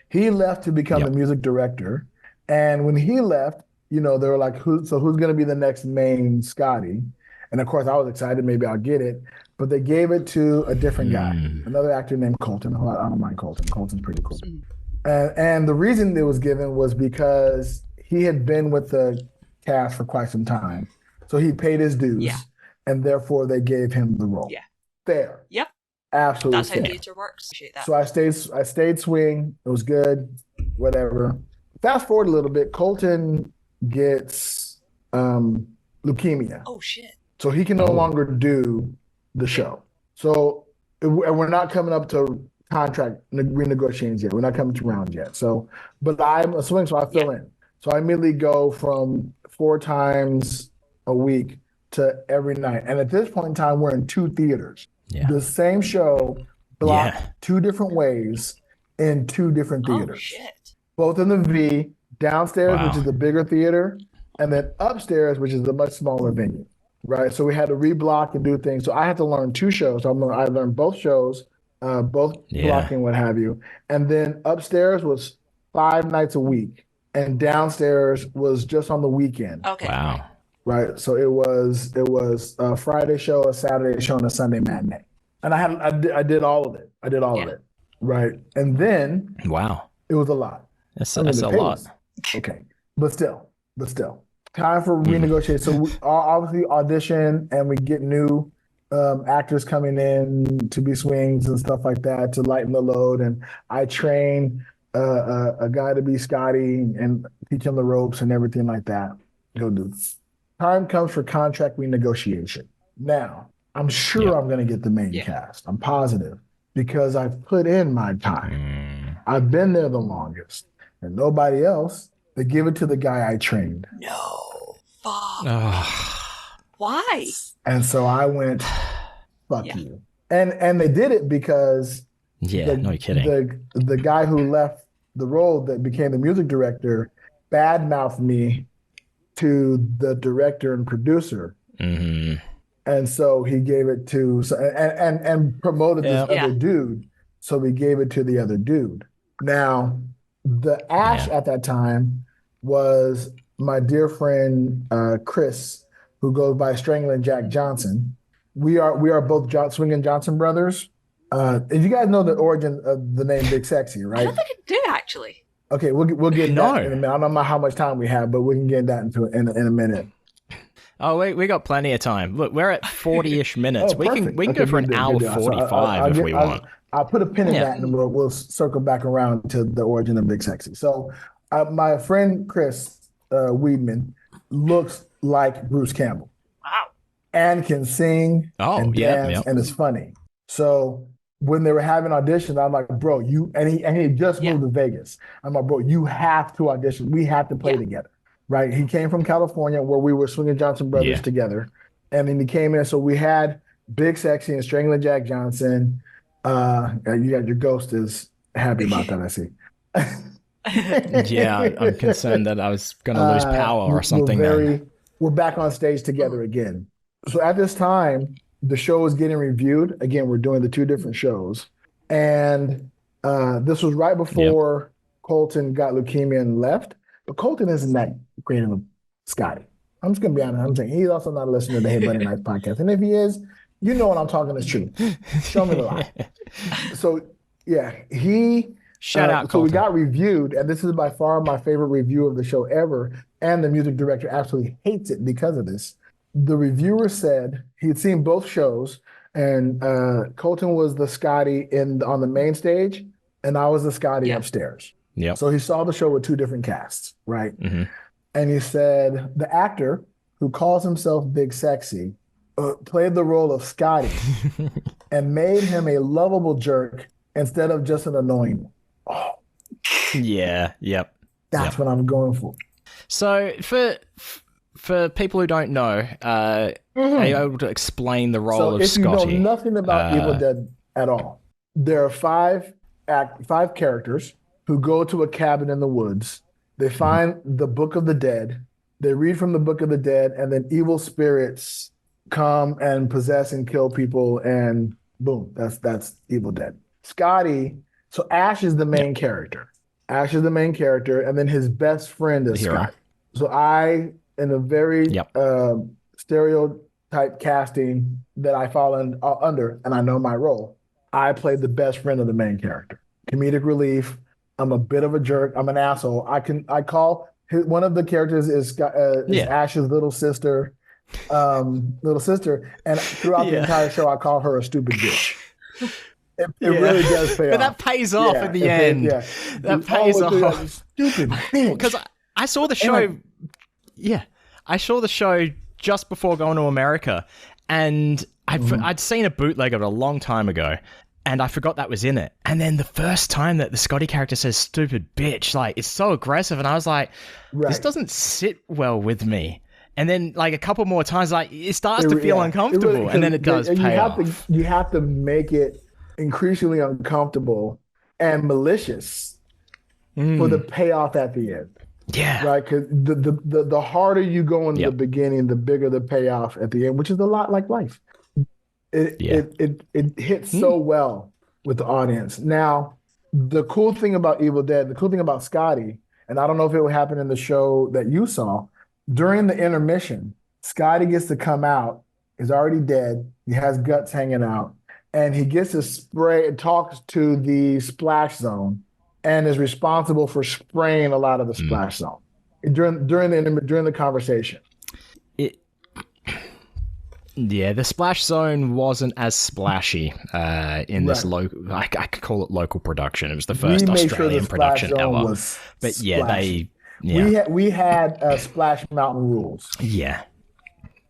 He left to become the music director, and when he left, they were like, who's going to be the next main Scotty? And of course, I was excited. Maybe I'll get it. But they gave it to a different guy, another actor named Colton. I don't mind Colton. Colton's pretty cool. And the reason it was given was because he had been with the cast for quite some time. So he paid his dues. Yeah. And therefore, they gave him the role. Yeah. Fair. Yep. Absolutely. That's how theater works. Appreciate that. So I stayed swing. It was good. Whatever. Fast forward a little bit. Colton gets leukemia. Oh, shit. So he can no longer do the show. So, and we're not coming up to contract renegotiations yet. We're not coming to rounds yet. So, but I'm a swing, so I fill in. So I immediately go from 4 times a week to every night. And at this point in time, we're in 2 theaters. Yeah. The same show blocked 2 different ways in 2 different theaters. Oh, shit. Both in the V, downstairs, which is the bigger theater, and then upstairs, which is a much smaller venue. Right, so we had to reblock and do things. So I had to learn 2 shows. I learned both shows, both blocking, what have you. And then upstairs was 5 nights a week, and downstairs was just on the weekend. Okay. Wow. Right, so it was a Friday show, a Saturday show, and a Sunday matinee. And I did all of it. I did all of it. Right, and then it was a lot. That's a lot. Okay, but still. Time for renegotiate. So we obviously audition and we get new actors coming in to be swings and stuff like that to lighten the load. And I train a guy to be Scotty and teach him the ropes and everything like that. Go do. Time comes for contract renegotiation. Now, I'm sure I'm going to get the main cast. I'm positive because I've put in my time. I've been there the longest. And nobody else. They give it to the guy I trained. No. Fuck. Why? And so I went, fuck you. And they did it because no kidding. The guy who left the role that became the music director badmouthed me to the director and producer. Mm-hmm. And so he gave it to and promoted this other dude. So we gave it to the other dude. Now, the Ash at that time was my dear friend Chris, who goes by Strangling Jack Johnson. We are both Swinging Johnson brothers. And you guys know the origin of the name Big Sexy, I right? don't think I do actually. Okay, we'll get No. that in a minute. I don't know how much time we have, but we can get that in a minute. Oh, we got plenty of time. Look, we're at 40-ish minutes. Oh, we can perfect. go for an good hour deal. So 45 if we want. I'll put a pin in Yeah. that, and we'll circle back around to the origin of Big Sexy. So, my friend Chris Weedman looks like Bruce Campbell Wow. and can sing and dance and is funny. So when they were having auditions, I'm like, bro, and he just moved to Vegas. I'm like, bro, you have to audition. We have to play together, right? He came from California where we were Swinging Johnson brothers together. And then he came in. So we had Big Sexy and Strangling Jack Johnson. You got your ghost is happy about that, I see. Yeah, I'm concerned that I was going to lose power or something. We're back on stage together again. So at this time, the show is getting reviewed. Again, we're doing the two different shows. And this was right before Colton got leukemia and left. But Colton isn't that great of a Scotty. I'm just going to be honest. I'm saying he's also not listening to the Hey Buddy Nights podcast. And if he is, you know what I'm talking is true. Show me the lie. So, yeah, shout out, Colton. So we got reviewed, and this is by far my favorite review of the show ever, and the music director absolutely hates it because of this. The reviewer said he had seen both shows, and Colton was the Scotty on the main stage, and I was the Scotty upstairs. Yep. So he saw the show with two different casts, right? Mm-hmm. And he said the actor who calls himself Big Sexy played the role of Scotty and made him a lovable jerk instead of just an annoying one. Oh. Yeah, yep. That's what I'm going for. So for people who don't know, are you able to explain the role of Scotty? If you know nothing about Evil Dead at all, there are five characters who go to a cabin in the woods. They find the Book of the Dead. They read from the Book of the Dead, and then evil spirits come and possess and kill people, and boom, that's Evil Dead. Scotty, so Ash is the main character. Ash is the main character, and then his best friend is Scott. So I, in a very stereotype casting that I fall under, and I know my role, I played the best friend of the main character. Comedic relief. I'm a bit of a jerk. I'm an asshole. I call one of the characters is Ash's little sister, and throughout the entire show, I call her a stupid bitch. It really does pay off. But that pays off at the end. That pays off. Stupid bitch. Because I saw the show. I saw the show just before going to America, and I'd seen a bootleg of it a long time ago, and I forgot that was in it. And then the first time that the Scotty character says "stupid bitch," like it's so aggressive, and I was like, "This doesn't sit well with me." And then, like a couple more times, like it starts to feel uncomfortable, and then it does pay off. You have to make it increasingly uncomfortable and malicious for the payoff at the end. Yeah. Right? Because the harder you go in the beginning, the bigger the payoff at the end, which is a lot like life. It hits so well with the audience. Now, the cool thing about Evil Dead, the cool thing about Scotty, and I don't know if it would happen in the show that you saw, during the intermission, Scotty gets to come out. He's already dead. He has guts hanging out. And he gets to spray and talks to the splash zone and is responsible for spraying a lot of the splash zone during the conversation. The splash zone wasn't as splashy in this local. I could call it local production. It was the first Australian production ever. But we had Splash Mountain rules. Yeah,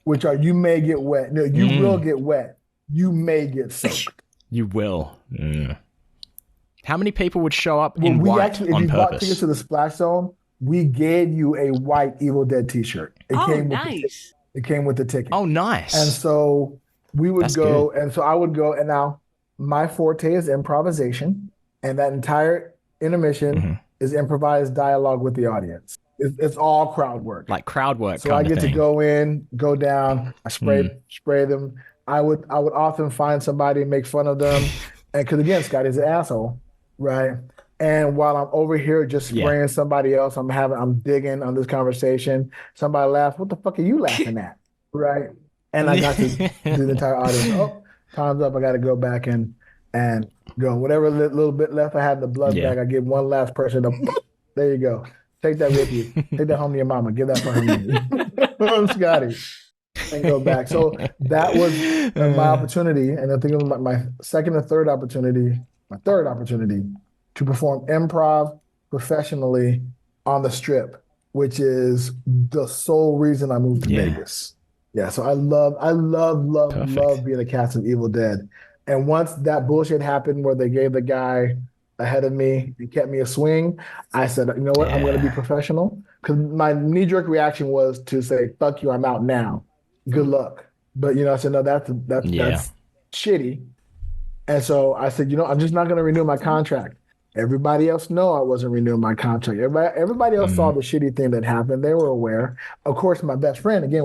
which are you may get wet. No, you will get wet. You may get soaked. You will. Mm. How many people would show up in white on purpose? If you bought tickets to the Splash Zone, we gave you a white Evil Dead T-shirt. Nice. It came with the ticket. Oh, nice. And so we would go, and so I would go, and now my forte is improvisation, and that entire intermission is improvised dialogue with the audience. It's all crowd work. Like crowd work. So I get to go in, go down, I spray them. I would often find somebody and make fun of them. And because again, Scotty's an asshole, right? And while I'm over here just spraying somebody else, I'm digging on this conversation. Somebody laughs. What the fuck are you laughing at? Right. And I got to do the entire audience. Oh, time's up. I got to go back and go. Whatever little bit left I had in the blood bag, I give one last person a. There you go. Take that with you. Take that home to your mama. Give that for her. I'm Scotty. And go back. So that was my opportunity. And I think it was my second or third opportunity, my third opportunity to perform improv professionally on the Strip, which is the sole reason I moved to Vegas. Yeah, so I love being a cast of Evil Dead. And once that bullshit happened where they gave the guy ahead of me and kept me a swing, I said, you know what, I'm going to be professional. Because my knee-jerk reaction was to say, fuck you, I'm out now. Good luck. But, I said, no, that's shitty. And so I said, I'm just not going to renew my contract. Everybody else know I wasn't renewing my contract. Everybody else saw the shitty thing that happened. They were aware. Of course, my best friend, again,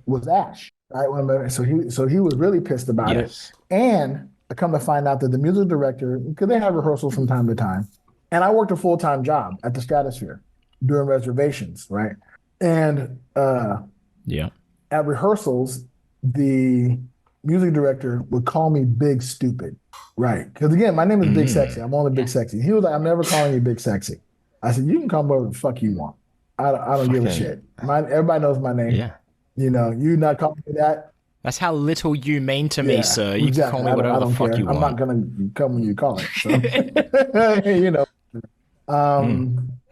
was Ash. Right? So he was really pissed about it. And I come to find out that the music director, because they have rehearsals from time to time, and I worked a full-time job at the Stratosphere doing reservations, right? And at rehearsals, the music director would call me Big Stupid, right? Because again, my name is Big Sexy. I'm only Big Sexy. He was like, I'm never calling you Big Sexy. I said, you can call me whatever the fuck you want. I don't give a shit. Everybody knows my name. Yeah. You not calling me that. That's how little you mean to me, sir. You can call me whatever the fuck you want. I'm not gonna come when you call it. So.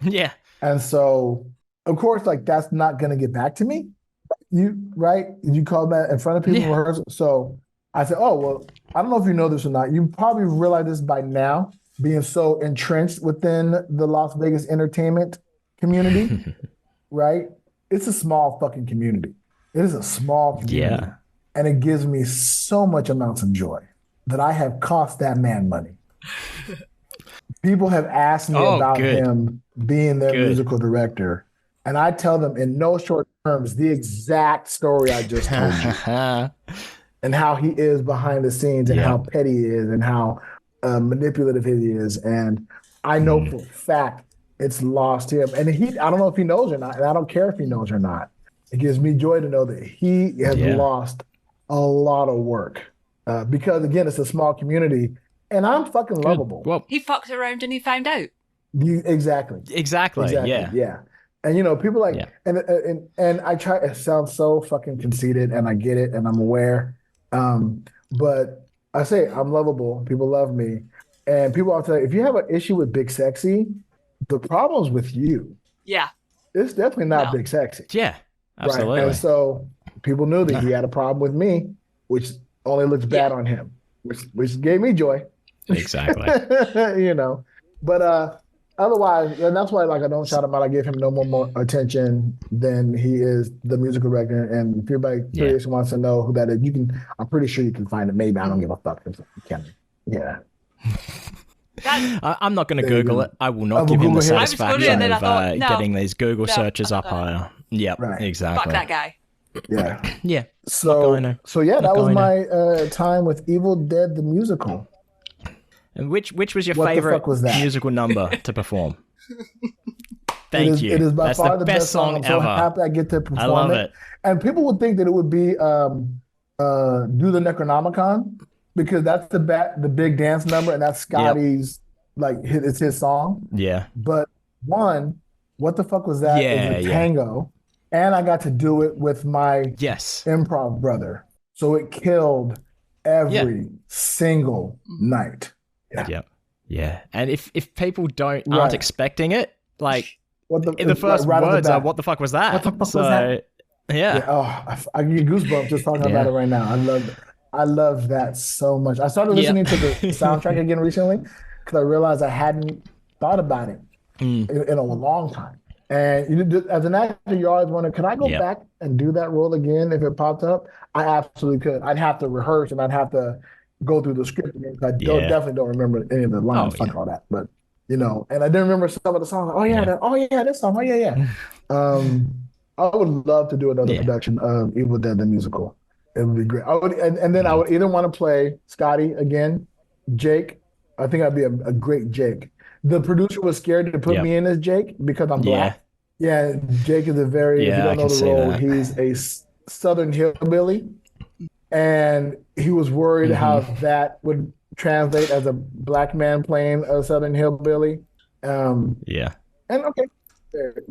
Yeah. And so, of course, like that's not gonna get back to me. You call that in front of people rehearsal. So I said, oh well, I don't know if you know this or not. You probably realize this by now, being so entrenched within the Las Vegas entertainment community, right? It's a small fucking community. It is a small community. Yeah. And it gives me so much amounts of joy that I have cost that man money. People have asked me about him being their musical director. And I tell them in no short terms the exact story I just told you. And how he is behind the scenes and how petty he is and how manipulative he is. And I know for a fact it's lost him. And I don't know if he knows or not. And I don't care if he knows or not. It gives me joy to know that he has lost a lot of work because, again, it's a small community, and I'm fucking lovable. Well, he fucked around and he found out. Exactly. Yeah. And people like, and I try. It sounds so fucking conceited, and I get it, and I'm aware. But I say I'm lovable. People love me, and people will tell you if you have an issue with Big Sexy, the problem's with you. Yeah. It's definitely not Big Sexy. Yeah. Absolutely. Right? And so people knew that he had a problem with me, which only looks bad on him, which gave me joy. Exactly. But otherwise, and that's why I don't shout him out. I give him no more attention than he is the musical director. And if anybody curious wants to know who that is, I'm pretty sure you can find it. Maybe I don't give a fuck. You can. Yeah. I'm not going to Google it. I will not give him the satisfaction of getting these Google searches up higher. Yep, exactly. Fuck that guy. Yeah. Yeah. So that was my time with Evil Dead the musical. And which was your favorite musical number to perform? Thank you. It is by That's far the best song I'm ever. so happy I get to perform I love it. And people would think that it would be Do the Necronomicon because that's the big dance number and that's Scotty's it's his song. Yeah. But what the fuck was that? It was a tango. And I got to do it with my improv brother. So it killed every single night. Yeah. And if people aren't expecting it, in the first words are, what the fuck was that? What the fuck was that? Yeah. Oh, I get goosebumps just talking about it right now. I love that so much. I started listening to the soundtrack again recently because I realized I hadn't thought about it in a long time. And as an actor, you always wonder, could I go back and do that role again if it popped up? I absolutely could. I'd have to rehearse and I'd have to go through the script again. I definitely don't remember any of the lines, all that. But, and I didn't remember some of the songs. This song. I would love to do another production of Evil Dead the musical. It would be great. I would, and then I would either want to play Scotty again, Jake. I think I'd be a great Jake The producer was scared to put me in as Jake because I'm black. Yeah, Jake is a very, if you don't know the role, he's a Southern hillbilly. And he was worried how that would translate as a black man playing a Southern hillbilly. And okay,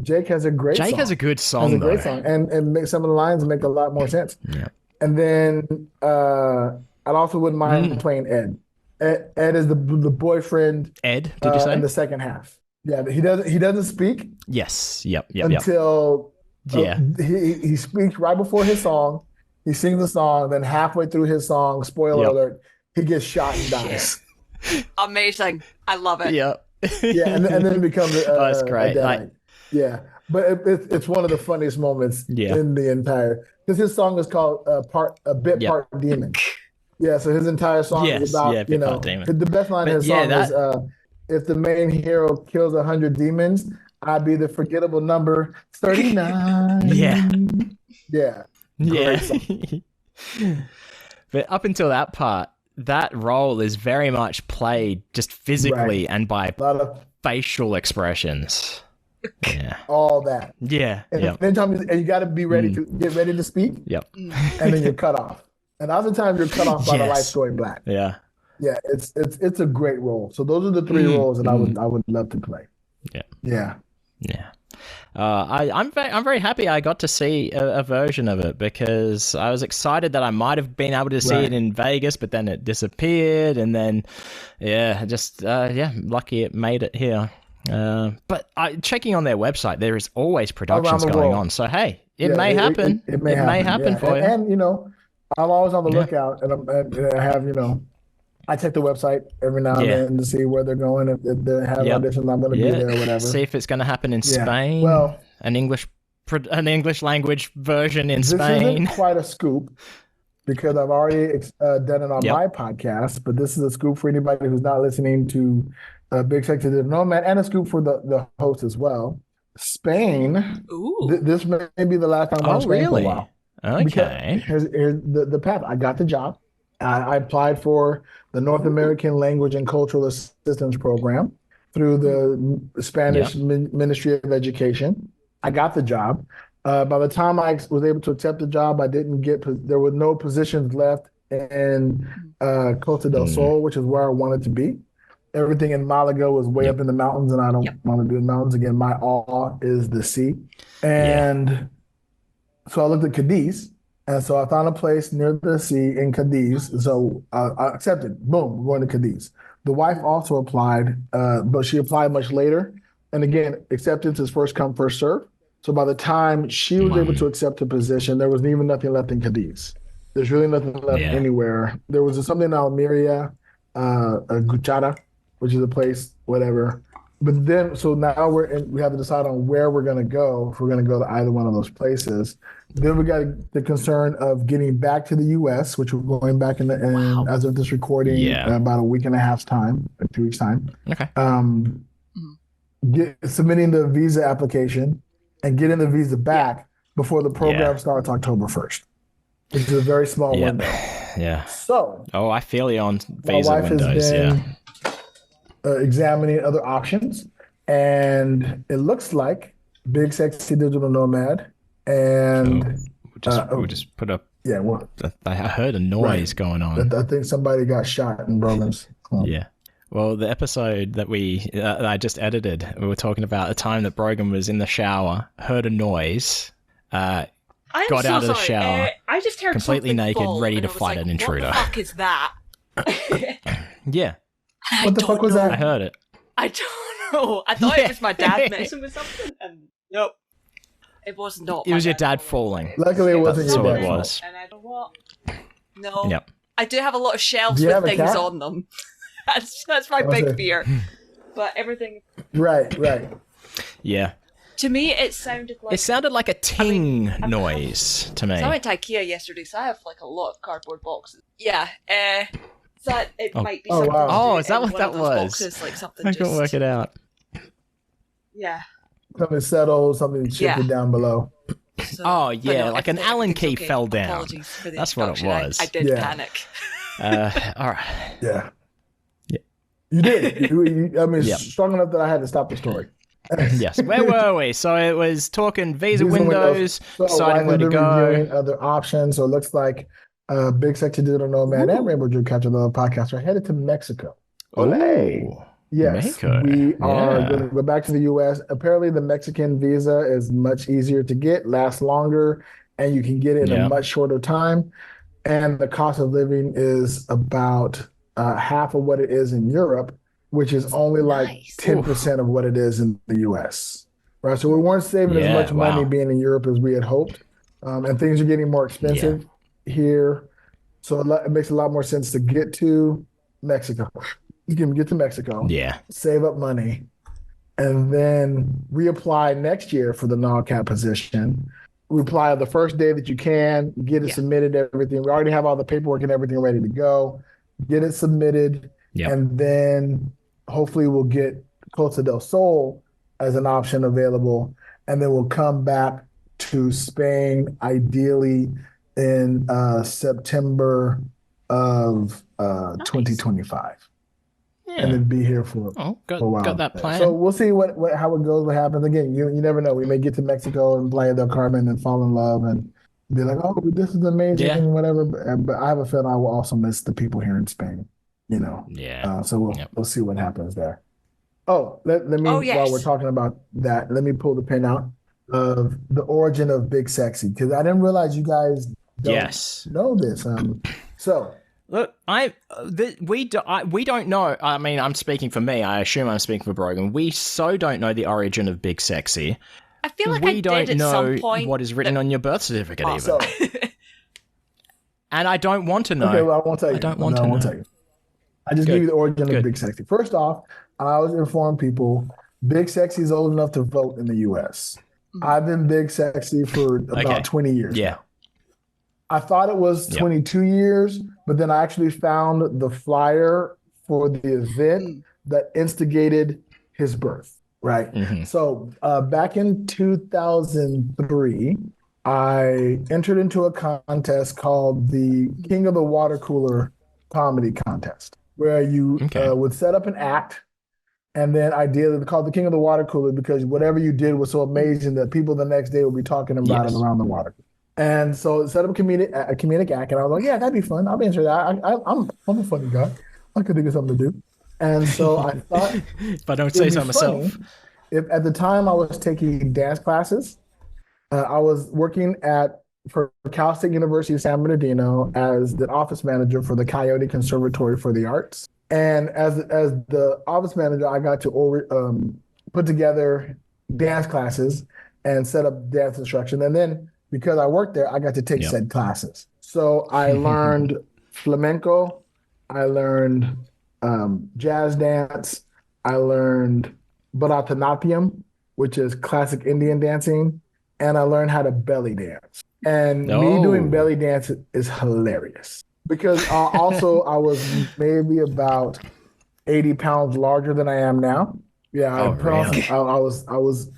Jake has a great song. Jake has a good song, has a great song. And make, some of the lines make a lot more sense. Yeah. And then I also wouldn't mind playing Ed. Ed is the boyfriend. Ed, did you say? In the second half. Yeah, he doesn't speak. Yes. Yep. Until he speaks right before his song. He sings the song, then halfway through his song, spoiler alert, he gets shot and dies. Amazing. I love it. Yep. And then it becomes that's great. Yeah. But it's one of the funniest moments in the entire, because his song is called Part Demon. Yeah, so his entire song is about, the best line in his song is, if the main hero kills 100 demons, I'd be the forgettable number 39. Yeah. But up until that part, that role is very much played just physically and by a lot of facial expressions. Yeah. All that. Yeah. And you got to be ready to get ready to speak. Yep. And then you're cut off. And oftentimes you're cut off by the lights going black. Yeah. Yeah, it's a great role. So those are the three roles that I would love to play. Yeah. I'm very happy I got to see a version of it, because I was excited that I might have been able to see it in Vegas, but then it disappeared, and then lucky it made it here. But checking on their website, there is always productions going on. So hey, it may happen. It may happen for you. And I'm always on the lookout, and I have I check the website every now and then to see where they're going. If they have auditions, I'm going to be there or whatever. See if it's going to happen in Spain. Well, an English language version in Spain. This isn't quite a scoop, because I've already done it on my podcast, but this is a scoop for anybody who's not listening to Big Sexy Nomad, and a scoop for the host as well. Spain. This may be the last time I'm in Spain for a while. Okay. Here's the path. I got the job. I applied for the North American Language and Cultural Assistance Program through the Spanish Ministry of Education. I got the job. By the time I was able to accept the job, there were no positions left in Costa del Sol, which is where I wanted to be. Everything in Malaga was way up in the mountains, and I don't want to do the mountains again. My awe is the sea. And so I looked at Cadiz. And so I found a place near the sea in Cadiz. So I accepted. Boom, we're going to Cadiz. The wife also applied, but she applied much later. And again, acceptance is first come, first serve. So by the time she was able to accept the position, there was even nothing left in Cadiz. There's really nothing left anywhere. There was something in Almeria, Guchara, which is a place, whatever. But then, so now we have to decide on where we're going to go, if we're going to go to either one of those places. Then we got the concern of getting back to the U.S., which we're going back as of this recording, about a week and a half's time, or 2 weeks time. Okay. Submitting the visa application and getting the visa back before the program starts October 1st. Which is a very small window. Yeah. So. Oh, I feel you on visa windows. My wife has been examining other options, and it looks like Big Sexy Digital Nomad. And we'll just put up. Yeah, well, I heard a noise going on. I think somebody got shot in Brogan's home. Yeah. Well, the episode that I just edited, we were talking about the time that Brogan was in the shower, heard a noise, got out of the shower, I just heard completely naked, fall, ready to fight an intruder. What the fuck is that? Yeah. What the fuck was that? I heard it. I don't know. I thought it was my dad messing with something, and nope. It was not. It was your dad falling. Luckily, it wasn't your dad. It was. And I don't know what. No. Yep. I do have a lot of shelves with things on them. That's my big fear. But everything. Right. Yeah. To me, it sounded like a ting noise to me. So I went to IKEA yesterday, so I have like a lot of cardboard boxes. Yeah. So it might be something. Oh, is that what that was? Boxes, like something I couldn't work it out. Yeah. Something settled, something shifted down below. So, like an Allen key fell down. That's what it was. I did panic. All right. Yeah. You did. I mean, strong enough that I had to stop the story. Yes. Where were we? So it was talking visa windows, so deciding where to go. Reviewing other options. So it looks like Big Sexy Digital Nomad and Rainbow Dreamcatcher, the podcast, are headed to Mexico. Olé. Yes, Mexico. we are going to go back to the U.S. Apparently, the Mexican visa is much easier to get, lasts longer, and you can get it in a much shorter time. And the cost of living is about half of what it is in Europe, which is only like 10% of what it is in the U.S. Right, so we weren't saving as much money being in Europe as we had hoped, and things are getting more expensive here. So it makes a lot more sense to get to Mexico. You can get to Mexico, save up money, and then reapply next year for the NOGCAT position. Reply the first day that you can, get it submitted, everything. We already have all the paperwork and everything ready to go. Get it submitted, and then hopefully we'll get Costa del Sol as an option available, and then we'll come back to Spain, ideally in September of 2025. And then be here for a while. Got that plan. So we'll see how it goes, what happens. Again, you never know. We may get to Mexico and Playa del Carmen and fall in love and be like, oh, this is amazing and whatever. But I have a feeling I will also miss the people here in Spain, So we'll see what happens there. Oh, let me, while we're talking about that, let me pull the pin out of the origin of Big Sexy, because I didn't realize you guys don't know this. So... Look, we don't know. I mean, I'm speaking for me. I assume I'm speaking for Brogan. We don't know the origin of Big Sexy. I feel like we don't know what is written on your birth certificate, even. And I don't want to know. Okay, well, I won't tell you. I won't tell you. I just give you the origin of Big Sexy. First off, I always inform people Big Sexy is old enough to vote in the U.S. I've been Big Sexy for about 20 years. Yeah. I thought it was 22 years, but then I actually found the flyer for the event that instigated his birth, right? Mm-hmm. So back in 2003, I entered into a contest called the King of the Water Cooler Comedy Contest, where you would set up an act, and then ideally called the King of the Water Cooler because whatever you did was so amazing that people the next day would be talking about it around the water. And so set up a comedic act, and I was like, yeah, that'd be fun. I'll be interested. I'm a funny guy. I could think of something to do. And so I thought, if I don't say so myself. If at the time I was taking dance classes, I was working for Cal State University of San Bernardino as the office manager for the Coyote Conservatory for the Arts. And as the office manager, I got to put together dance classes and set up dance instruction. And then because I worked there, I got to take said classes. So I learned flamenco, I learned jazz dance, I learned Bharatanatyam, which is classic Indian dancing, and I learned how to belly dance. And me doing belly dance is hilarious because also I was maybe about 80 pounds larger than I am now. Yeah, I was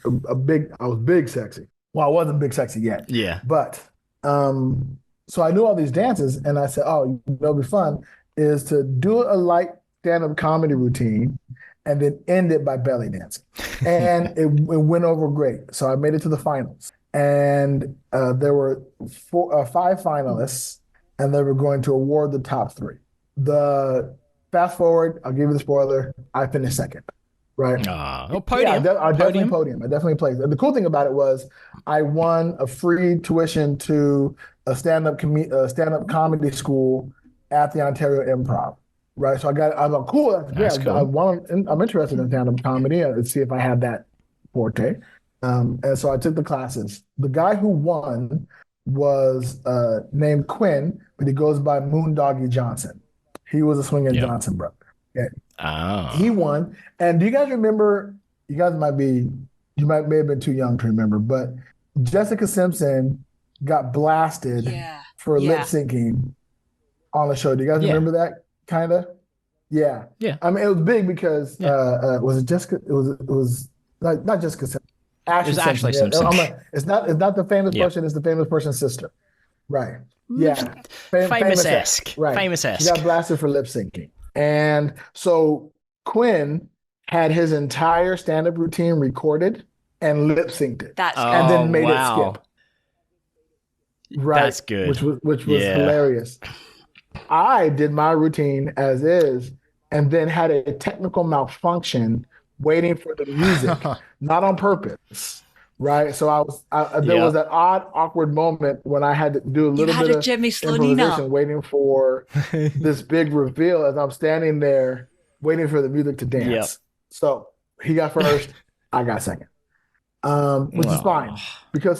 big sexy. Well, I wasn't Big Sexy yet. Yeah. But so I knew all these dances, and I said, it'll be fun, is to do a light stand-up comedy routine and then end it by belly dancing. And it went over great. So I made it to the finals. And there were 5 finalists, and they were going to award the top 3. Fast forward, I'll give you the spoiler, I finished second. Right. Podium. Yeah, I definitely podium. I definitely placed. And the cool thing about it was I won a free tuition to a stand-up comedy school at the Ontario Improv. Right. So I'm like, cool. That's cool. I'm interested in stand-up comedy and see if I had that forte. And so I took the classes. The guy who won was named Quinn, but he goes by Moondoggy Johnson. He was a Swingin' Johnson brother. Yeah. Oh. He won. And do you guys remember, you may have been too young to remember, but Jessica Simpson got blasted for lip syncing on the show. Do you guys remember that kind of? Yeah. Yeah. I mean, it was big because was it Jessica? It was not Jessica Simpson. Ashley Simpson. It's not the famous person, it's the famous person's sister. Right. Yeah. Famous-esque. Right. Famous-esque. She got blasted for lip syncing. And so Quinn had his entire stand-up routine recorded and lip synced it, That's and good. then made it wow. skip. Right, That's good. which was Yeah. hilarious. I did my routine as is, and then had a technical malfunction waiting for the music, not on purpose. Right, so there was that odd, awkward moment when I had to do a You little had bit a of Jimmy improvisation, Slonina. waiting for this big reveal as I'm standing there waiting for the music to dance. Yep. So he got first, I got second, which is fine because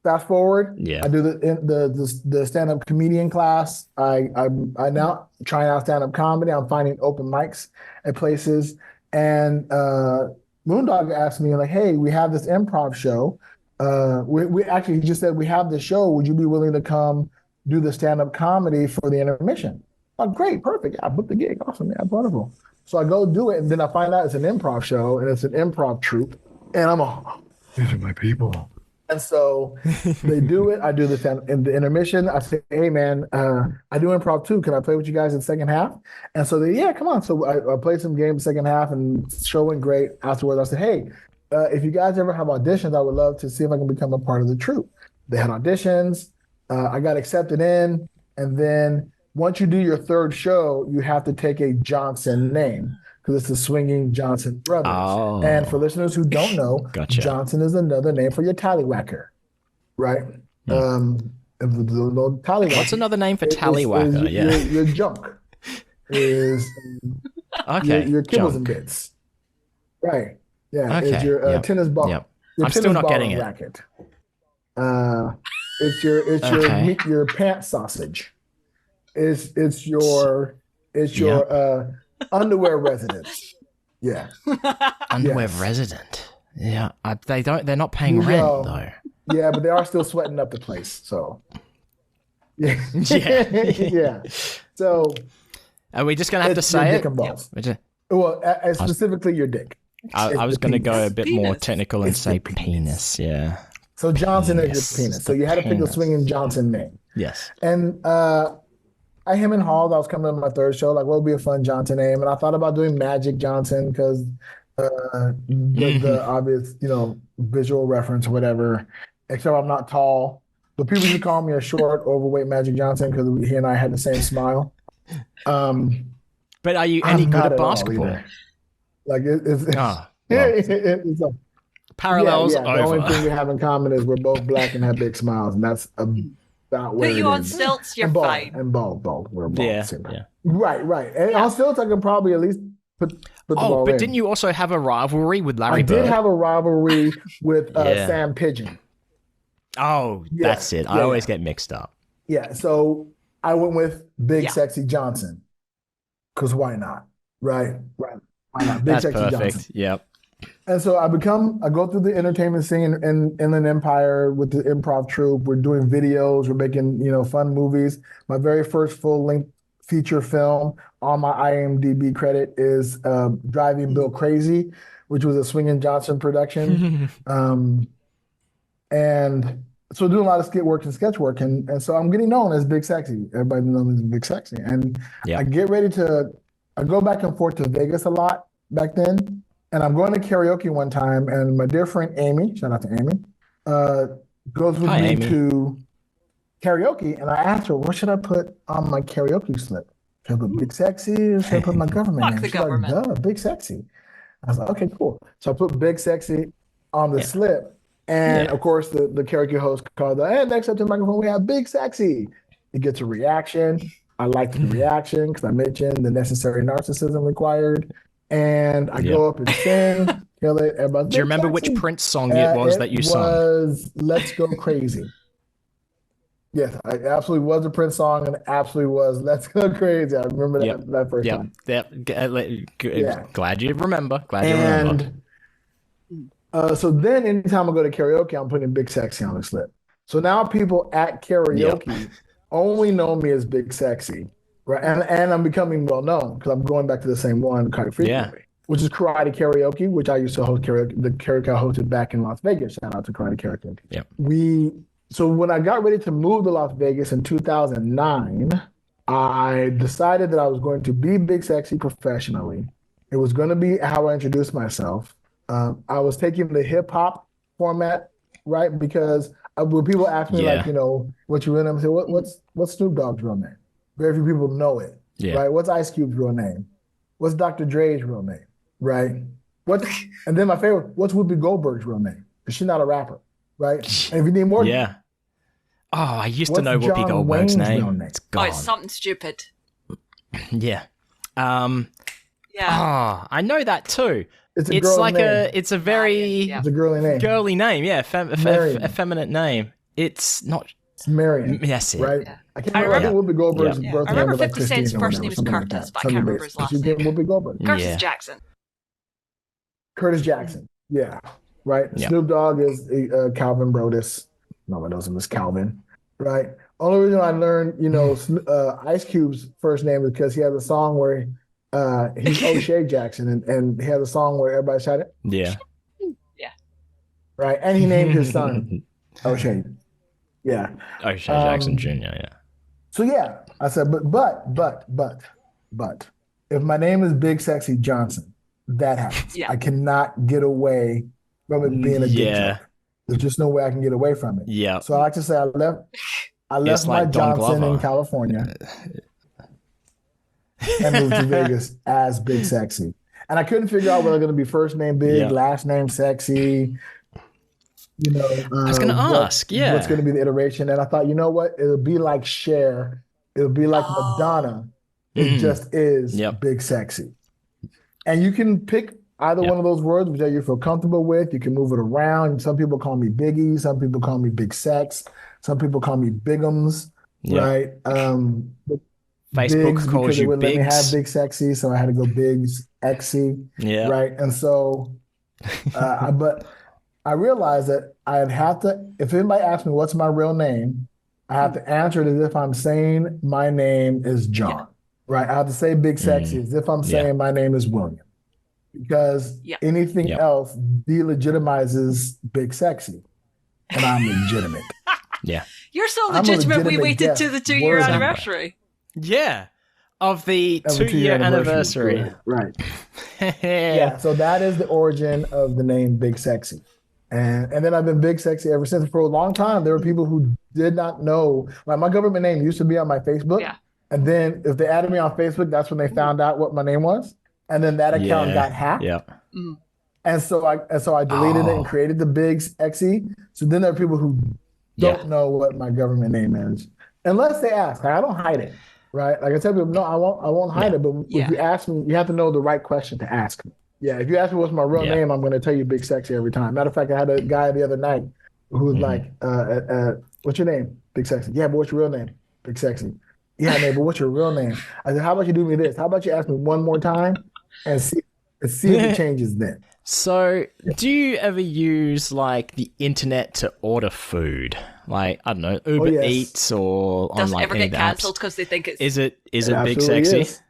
fast forward, Yeah. I do the stand-up comedian class. I now trying out stand-up comedy. I'm finding open mics at places, and Moondog asked me like, "Hey, we have this improv show. We actually he just said we have this show. Would you be willing to come do the stand-up comedy for the intermission?" Oh, great, perfect. I booked the gig. Awesome, yeah, wonderful. So I go do it, and then I find out it's an improv show and it's an improv troupe, and I'm all, these are my people. And so they do it. I do in the intermission. I say, "Hey, man, I do improv too. Can I play with you guys in the second half?" And so yeah, come on. So I played some games second half, and show went great. Afterwards, I said, "Hey, if you guys ever have auditions, I would love to see if I can become a part of the troupe." They had auditions. I got accepted in, and then once you do your third show, you have to take a Johnson name because it's the Swinging Johnson Brothers. Oh. And for listeners who don't know, Gotcha. Johnson is another name for your tallywhacker, right? The little tallywhacker. What's another name for tallywhacker? Your junk is Okay. your kibbles junk. and bits, right? Yeah, Okay. is your tennis ball. Yep. Your I'm still tennis not ball getting it. racket. It's your Okay. your pants sausage. It's your underwear residence. Yeah. Underwear Yes. resident. Yeah. They're not paying Well, rent though. Yeah, but they are still sweating up the place. So yeah. Yeah. Yeah. So Are we just gonna have to it's your say dick it? and balls. We're just- Well, specifically your dick. I was It's going to the go a penis. bit more Penis. technical and It's say the penis. Yeah. So Johnson Penis. is your penis. It's So the you had to pick a penis. Swinging Johnson name. Yes. And I him and Halls, I was coming to my third show, like, what would be a fun Johnson name? And I thought about doing Magic Johnson because the obvious, visual reference or whatever, except I'm not tall. So people used to call me a short, overweight Magic Johnson because he and I had the same smile. But are you I'm any good not at all basketball? either. Like it's Oh, well, it's like, parallels The only over. thing we have in common is we're both black and have big smiles, and that's about where Put it you on is. stilts, you're And bald, fine. and bald. We're bald. Yeah, Same time. yeah. Right. And on stilts, I can probably at least put the ball but in. didn't you also have a rivalry with Larry I Bird? did have a rivalry with Yeah. Sam Pigeon. Oh, Yeah, that's it. I yeah, always yeah. get mixed up. Yeah, so I went with Big Yeah. Sexy Johnson. Because why not? Right. Why not? Big That's Sexy perfect. Johnson. Yep. And so I go through the entertainment scene in Inland Empire with the improv troupe. We're doing videos. We're making, fun movies. My very first full-length feature film on my IMDb credit is Driving Bill Crazy, which was a Swingin' Johnson production. And so doing a lot of skit work and sketch work. And so I'm getting known as Big Sexy. Everybody knows me as Big Sexy. And Yeah. I go back and forth to Vegas a lot back then. And I'm going to karaoke one time, and my dear friend Amy, shout out to Amy, goes with Hi, me Amy. to karaoke. And I asked her, what should I put on my karaoke slip? Should I put Big Sexy or should I put my government Fuck name? the She's like, government. duh, Big Sexy. I was like, okay, cool. So I put Big Sexy on the slip. And Yeah. of course, the karaoke host called, hey, next up to the microphone, we have Big Sexy. It gets a reaction. I liked the reaction because I mentioned the necessary narcissism required. And I go up and sing, kill it. Everybody's Do you Big remember which Sexy. Prince song it was that you sung? It was Let's Go Crazy. Yes, I absolutely was a Prince song, and it absolutely was Let's Go Crazy. I remember that first time. Yeah. Glad you remember. Glad you remember. And so then anytime I go to karaoke, I'm putting Big Sexy on the slip. So now people at karaoke only know me as Big Sexy, right? And I'm becoming well known because I'm going back to the same one quite frequently, which is Karate Karaoke, which I used to host karaoke. The karaoke I hosted back in Las Vegas. Shout out to Karate Karaoke. Yep. So when I got ready to move to Las Vegas in 2009, I decided that I was going to be Big Sexy professionally It was going to be how I introduced myself. I was taking the hip hop format, right? Because when people ask me, like, what's your real name, I say, what's Snoop Dogg's real name? Very few people know it, right? What's Ice Cube's real name? What's Dr. Dre's real name, right? And then my favorite, what's Whoopi Goldberg's real name? Because she's not a rapper, right? And if you need more, oh, I used to know Whoopi Goldberg's name. It's gone. Oh, it's something stupid. Yeah. Yeah. Oh, I know that too. It's a very it's a girly name. Girly name, yeah. Effeminate name. It's not. It's Marion. That's it. Right. Yeah. I can't remember Whoopi Goldberg's birth name. I remember 50 Cent's first name is Curtis, but I can't remember his last name. Whoopi Goldberg. Curtis Jackson. Curtis Jackson. Yeah. Right. Yep. Snoop Dogg is Calvin Brodus. Nobody knows him as Calvin. Right. Only reason I learned, Ice Cube's first name is because he has a song where he's O'Shea Jackson, and he has a song where everybody shouted. Yeah. Yeah. Right. And he named his son O'Shea. Yeah. O'Shea Jackson Jr., yeah. So yeah, I said, but if my name is Big Sexy Johnson, that happens. Yeah. I cannot get away from it being a dick joke. There's just no way I can get away from it. Yeah. So I like to say I left my Johnson in California and moved to Vegas as Big Sexy. And I couldn't figure out whether going to be first name Big, last name Sexy. I was going to ask, what's going to be the iteration? And I thought, you know what? It'll be like Cher. It'll be like Madonna. It just is Big Sexy. And you can pick either one of those words, whichever you feel comfortable with. You can move it around. Some people call me Biggie. Some people call me Big Sex. Some people call me Bigums, right? Facebook calls you Bigs. Let me have Bigs. Big Sexy, so I had to go Bigs Xy, right? And so, but I realized that I'd have to, if anybody asks me what's my real name, I have to answer it as if I'm saying my name is John, right? I have to say Big Sexy as if I'm saying my name is William. Because anything else delegitimizes Big Sexy. And I'm legitimate. You're so legitimate, we waited to the 2-year anniversary. Yeah. Of the 2-year anniversary. Right. Yeah, so that is the origin of the name Big Sexy. And then I've been Big Sexy ever since. For a long time, there were people who did not know. Like, my government name used to be on my Facebook. Yeah. And then if they added me on Facebook, that's when they found out what my name was. And then that account got hacked. Yeah. And so I deleted it and created the Big Sexy. So then there are people who don't know what my government name is. Unless they ask. Like, I don't hide it. Right? Like I tell people, no, I won't hide it. But if you ask me, you have to know the right question to ask me. Yeah, if you ask me what's my real name, I'm going to tell you Big Sexy every time. Matter of fact, I had a guy the other night who was like, what's your name? Big Sexy. Yeah, but what's your real name? Big Sexy. Yeah, man, but what's your real name? I said, how about you do me this? How about you ask me one more time and see if it changes then? So, do you ever use like the internet to order food? Like, I don't know, Uber Eats or on like ever get cancelled because they think it's... Is it Big Sexy? Is.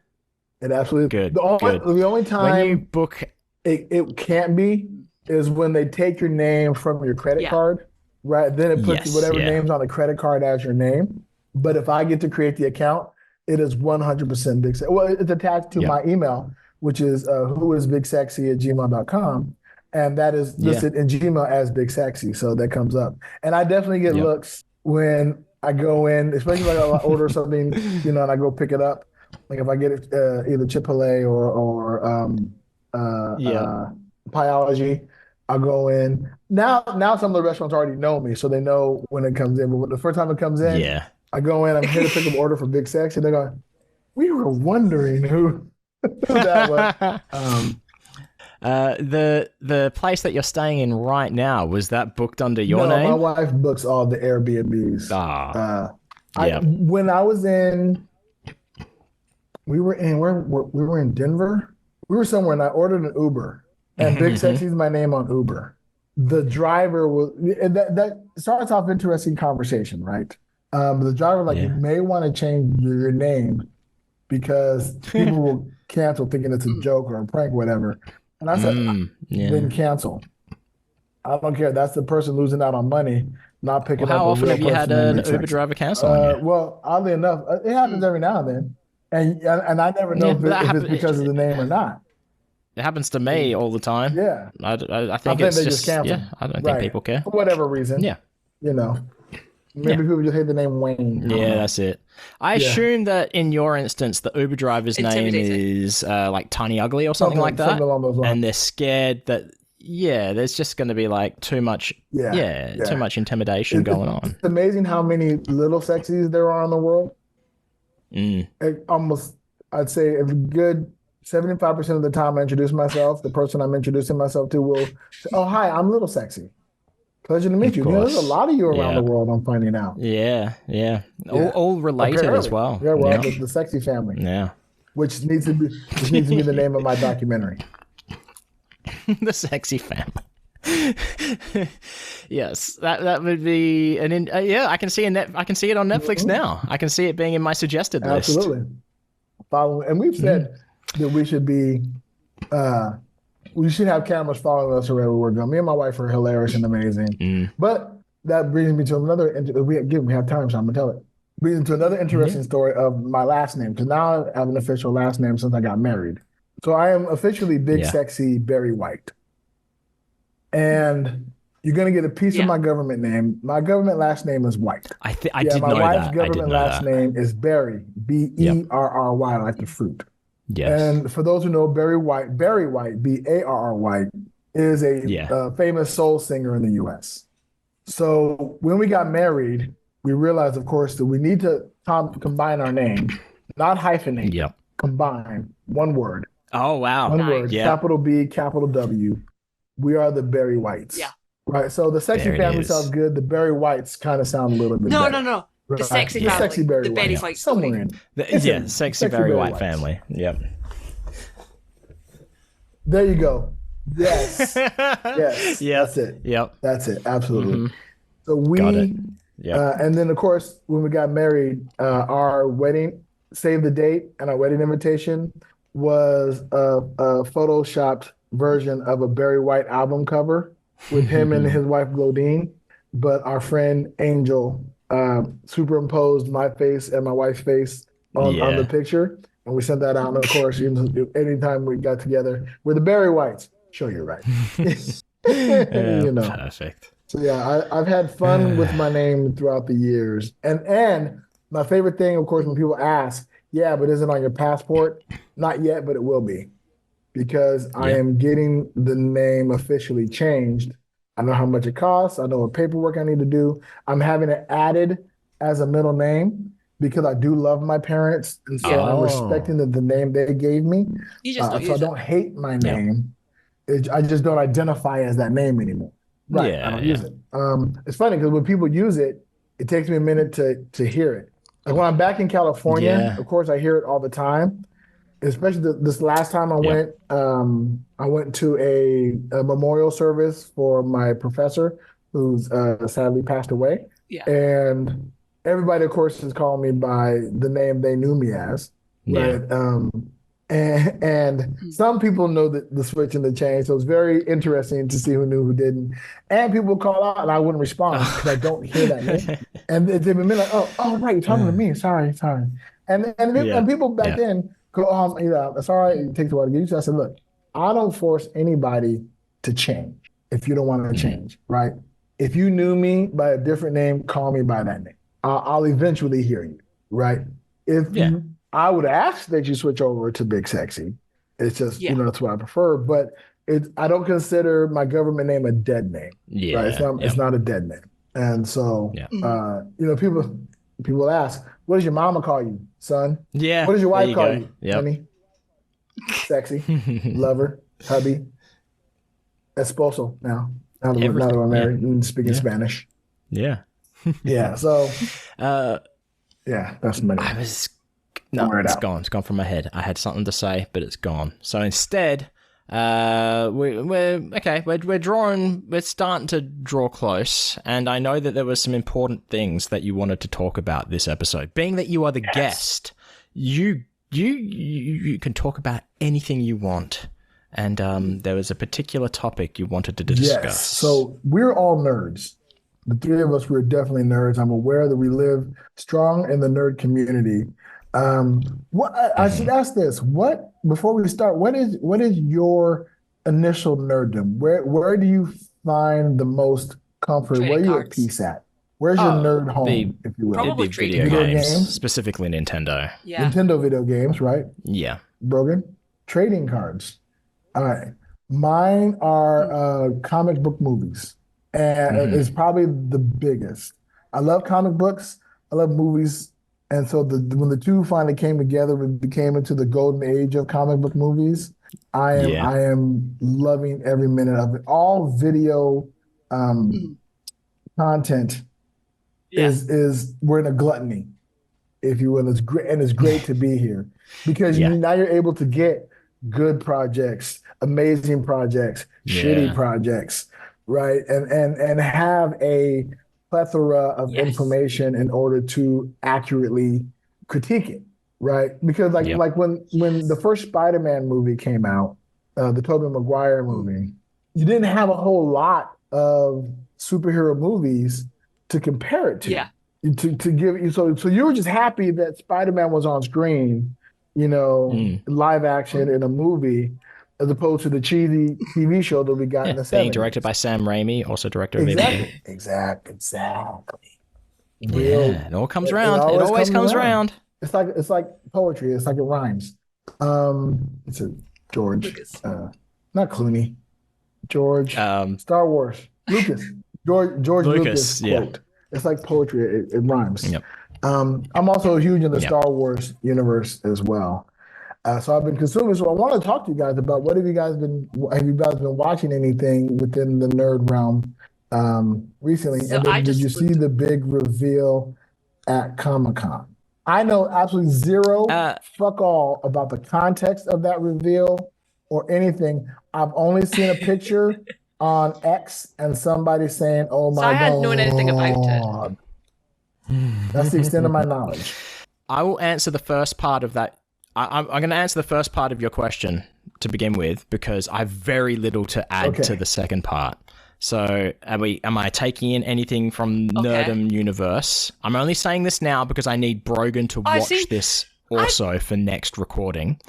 It absolutely good. The only time when you book it can't be is when they take your name from your credit card, right? Then it puts whatever name's on the credit card as your name. But if I get to create the account, it is 100% Big Sexy. Well, it's attached to my email, which is whoisbigsexy@gmail.com. And that is listed in Gmail as Big Sexy. So that comes up. And I definitely get looks when I go in, especially if I order something, and I go pick it up. Like if I get it either Chipotle or Pieology, I'll go in. Now some of the restaurants already know me, so they know when it comes in. But the first time it comes in, I go in, I'm here to pick up an order for Big Sexy. They're going, we were wondering who that was. The place that you're staying in right now, was that booked under your name? No, my wife books all the Airbnbs. When I was in, we were in Denver. We were somewhere, and I ordered an Uber, and Big Sexy is my name on Uber. The driver that starts off interesting conversation, right? The driver you may want to change your name because people will cancel thinking it's a joke or a prank or whatever. And I said, then cancel. I don't care. That's the person losing out on money, not picking up. How often have you had an Uber driver cancel on you? Well, oddly enough, it happens every now and then. And I never know if it's because of the name or not. It happens to me all the time. Yeah. I think it's they just cancel. yeah. I don't think people care for whatever reason. Yeah. Maybe people just hate the name Wayne. Yeah, that's it. I assume that in your instance, the Uber driver's name is like Tiny Ugly or something like that, something along those lines. And they're scared that there's just going to be like too much too much intimidation going on. It's amazing how many little sexies there are in the world. I'd say a good 75% of the time I introduce myself, the person I'm introducing myself to will say, "Oh, hi, I'm Little Sexy. Pleasure to meet you." There's a lot of you around the world, I'm finding out. Yeah. All related Apparently. as well. Yeah, well, the sexy family. Yeah. Which needs to be the name of my documentary. The sexy family. Yes, that would be I can see I can see it on Netflix now. I can see it being in my suggested list. Absolutely. And we've said that we should be we should have cameras following us wherever we're going. Me and my wife are hilarious and amazing. But that brings me to another we have time, so I'm gonna tell it. Brings me to another interesting story of my last name, because now I have an official last name since I got married. So I am officially Big Sexy Barry White. And you're going to get a piece of my government name. My government last name is White. I did know that. My wife's government last name is Berry, Berry, like the fruit. Yes. And for those who know, Barry White, Barry, is a famous soul singer in the U.S. So when we got married, we realized, of course, that we need to combine our name, not hyphenate. Yep. Combine one word. Oh, wow. One word, capital B, capital W. We are the Barry Whites. Yeah. Right. So the sexy family sounds good. The Barry Whites kind of sound a little bit better. No. Right. The sexy family. Sexy Barry the Barry White. Somewhere in. Sexy Barry White family. Yep. There you go. Yes. Yes. Yep. That's it. Yep. That's it. Absolutely. So Got it. And then of course, when we got married, our wedding, save the date, and our wedding invitation was a photoshopped version of a Barry White album cover with him and his wife Glodine, but our friend Angel superimposed my face and my wife's face on the picture, and we sent that out. And of course, anytime we got together, we're the Barry Whites. Sure, you're right. Perfect. So yeah, I've had fun with my name throughout the years, and my favorite thing, of course, when people ask, but is it on your passport? Not yet, but it will be. Because I am getting the name officially changed. I know how much it costs. I know what paperwork I need to do. I'm having it added as a middle name because I do love my parents. And so I'm respecting the name they gave me. You just so I don't hate my name. I just don't identify as that name anymore. Right. I don't use it. It's funny because when people use it, it takes me a minute to hear it. Like when I'm back in California, of course, I hear it all the time. Especially this last time I went to a memorial service for my professor who's sadly passed away. Yeah. And everybody, of course, is calling me by the name they knew me as. Right. And some people know the switch and the change. So it's very interesting to see who knew, who didn't. And people call out and I wouldn't respond because I don't hear that name. And they've been like, oh, right, you're talking to me. Sorry. And people back then go, it's all right, it takes a while to get used to. I said, look, I don't force anybody to change if you don't want to change, right? If you knew me by a different name, call me by that name. I'll eventually hear you, right? I would ask that you switch over to Big Sexy. It's just, that's what I prefer. But I don't consider my government name a dead name. Yeah, right? It's not a dead name. And so, people ask, what does your mama call you, son? Yeah. What does your wife call you? Honey? Sexy, lover, hubby, esposo now. Now that we're married and speaking Spanish. Yeah. Yeah. So, that's my name. It's gone. It's gone from my head. I had something to say, but it's gone. So instead, we're starting to draw close, and I know that there were some important things that you wanted to talk about this episode. Being that you are the guest, you can talk about anything you want, and there was a particular topic you wanted to discuss. Yes. So we're all nerds. The three of us, we're definitely nerds. I'm aware that we live strong in the nerd community. What I should ask this: what before we start? What is your initial nerddom? Where do you find the most comfort? Where Trading are you at cards. peace at? Where's your Oh, nerd home, if you will? It'd Probably be trading video cards. games, Games? specifically Nintendo. Yeah. Nintendo video games, right? Yeah. Brogan? Trading cards. All right. Mine are comic book movies, and it's probably the biggest. I love comic books. I love movies, and so when the two finally came together, we became into the golden age of comic book movies. Yeah. I am loving every minute of it. All video content Yeah. is we're in a gluttony, if you will. It's great, and it's great to be here because now you're able to get good projects, amazing projects, shitty projects, right? And have a plethora of information in order to accurately critique it, right? Because like when the first Spider-Man movie came out, the Tobey Maguire movie, you didn't have a whole lot of superhero movies to compare it to. Yeah. To give you so you were just happy that Spider-Man was on screen, live action in a movie, as opposed to the cheesy TV show that we got in the 70s. Being directed by Sam Raimi, also director of Evil. Exactly. Yeah, it all comes around. It always comes around. It's like poetry. It's like it rhymes. It's a George, Lucas. Not Clooney. George. Star Wars. Lucas. George Lucas quote. It's like poetry. It rhymes. Yep. I'm also huge in the Star Wars universe as well. So I've been consuming. So I want to talk to you guys about have you guys been watching anything within the nerd realm recently? So and then, did you see the big reveal at Comic-Con? I know absolutely zero fuck all about the context of that reveal or anything. I've only seen a picture on X and somebody saying, "Oh my God." So I hadn't known anything about it. That's the extent of my knowledge. I will answer the first part of that. I'm going to answer the first part of your question to begin with because I have very little to add to the second part. So am I taking in anything from Nerdum Universe? I'm only saying this now because I need Brogan to watch this also for next recording.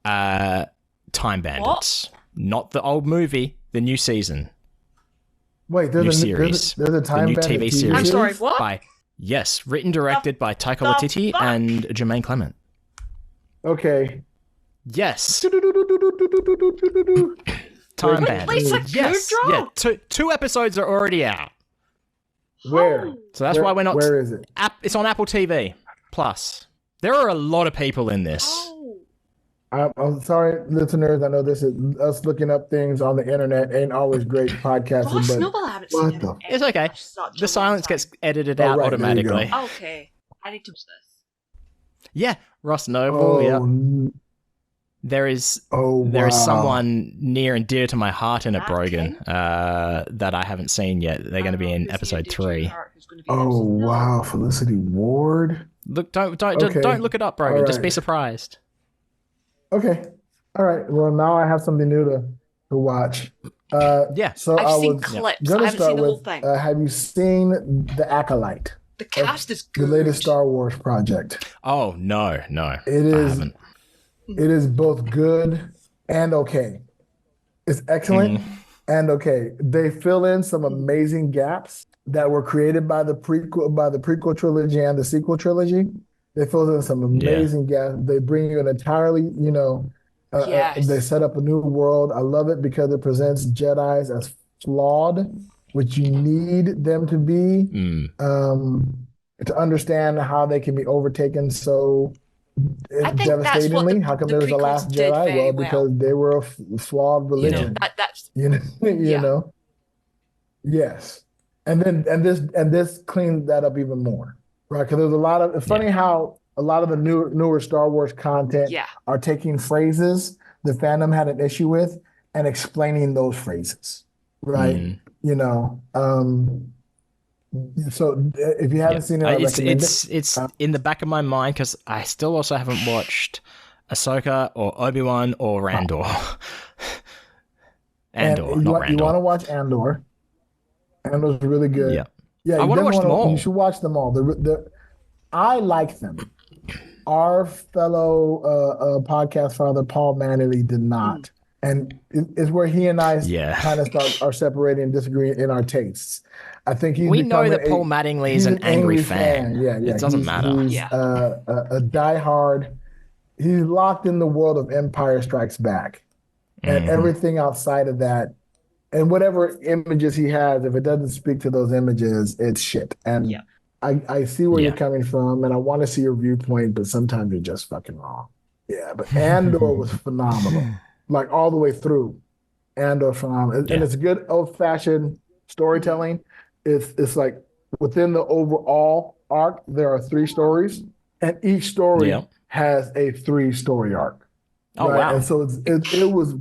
Time Bandits. Not the old movie, the new season. Wait, there's a Time Bandits TV series. I'm sorry, what? Written, directed by Taika Waititi and Jermaine Clement. Okay. Yes. Time Bandits. Yes. Yeah. Two episodes are already out. Where? So that's why we're not. Where is it? It's on Apple TV Plus. There are a lot of people in this. I'm sorry, listeners. I know this is us looking up things on the internet. Ain't always great podcasting, Ross but Noble, I haven't seen it. It's okay. The silence gets edited out automatically. Okay, I need to watch this. Yeah, Ross Noble. There is someone near and dear to my heart in it, Brogan, that I haven't seen yet. They're going to be in episode 3. Oh wow, Felicity Ward. Look, don't look it up, Brogan. Just be surprised. Okay, all right. Well, now I have something new to watch. So I've seen clips. I haven't seen the whole thing. Have you seen The Acolyte? The cast is good. The latest Star Wars project. Oh no, I haven't. It is both good and okay. It's excellent and okay. They fill in some amazing gaps that were created by the prequel trilogy and the sequel trilogy. They fill in some amazing gaps. They bring you an entirely, they set up a new world. I love it because it presents Jedis as flawed, which you need them to be, to understand how they can be overtaken so devastatingly. How come there was the last Jedi? Well, because they were a flawed religion. You know. Yes, and this cleaned that up even more, right? Because there's a lot of. It's funny how a lot of the newer Star Wars content are taking phrases the fandom had an issue with and explaining those phrases, right? So if you haven't seen it, I recommend it. It's in the back of my mind because I still also haven't watched Ahsoka or Obi-Wan or Randor. You want to watch Andor. Andor's really good. Yeah, I want to watch them all. You should watch them all. I like them. our fellow podcast father, Paul Manley, did not. And it's where he and I kind of start are separating and disagreeing in our tastes. I think we know that Paul Mattingly is an angry fan. Yeah. It doesn't matter. He's a diehard. He's locked in the world of Empire Strikes Back. And everything outside of that, and whatever images he has, if it doesn't speak to those images, it's shit. And I see where you're coming from, and I want to see your viewpoint, but sometimes you're just fucking wrong. Yeah, but Andor was phenomenal, like all the way through. Andor phenomenal, and it's good old-fashioned storytelling. It's like within the overall arc, there are 3 stories, and each story has a 3-story arc. Oh wow! And so it was.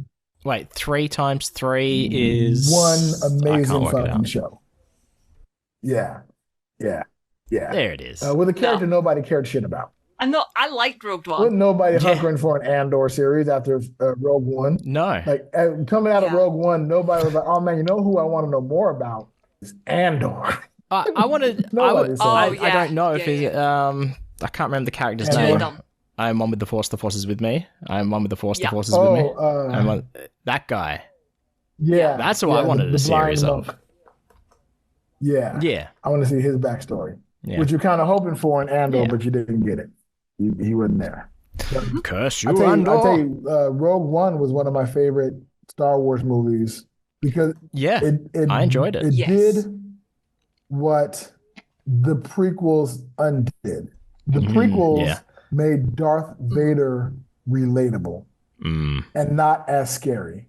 Wait, 3 times 3 is one amazing fucking show. Yeah. There it is. With a character nobody cared shit about. I liked Rogue One. Wasn't nobody hunkering for an Andor series after Rogue One? No. Like coming out of Rogue One, nobody was like, "Oh man, you know who I want to know more about is Andor." I wanted. I don't know if he's. I can't remember the character's name. I am one with the Force. The Force is with me. I am one with the Force. The Force is with me. That guy. Yeah, that's what I wanted a series of. Yeah. I want to see his backstory, which you're kind of hoping for in Andor, but you didn't get it. He wasn't there. Curse you, Andor. I tell you, Rogue One was one of my favorite Star Wars movies because I enjoyed it. It did what the prequels undid. The prequels made Darth Vader relatable and not as scary.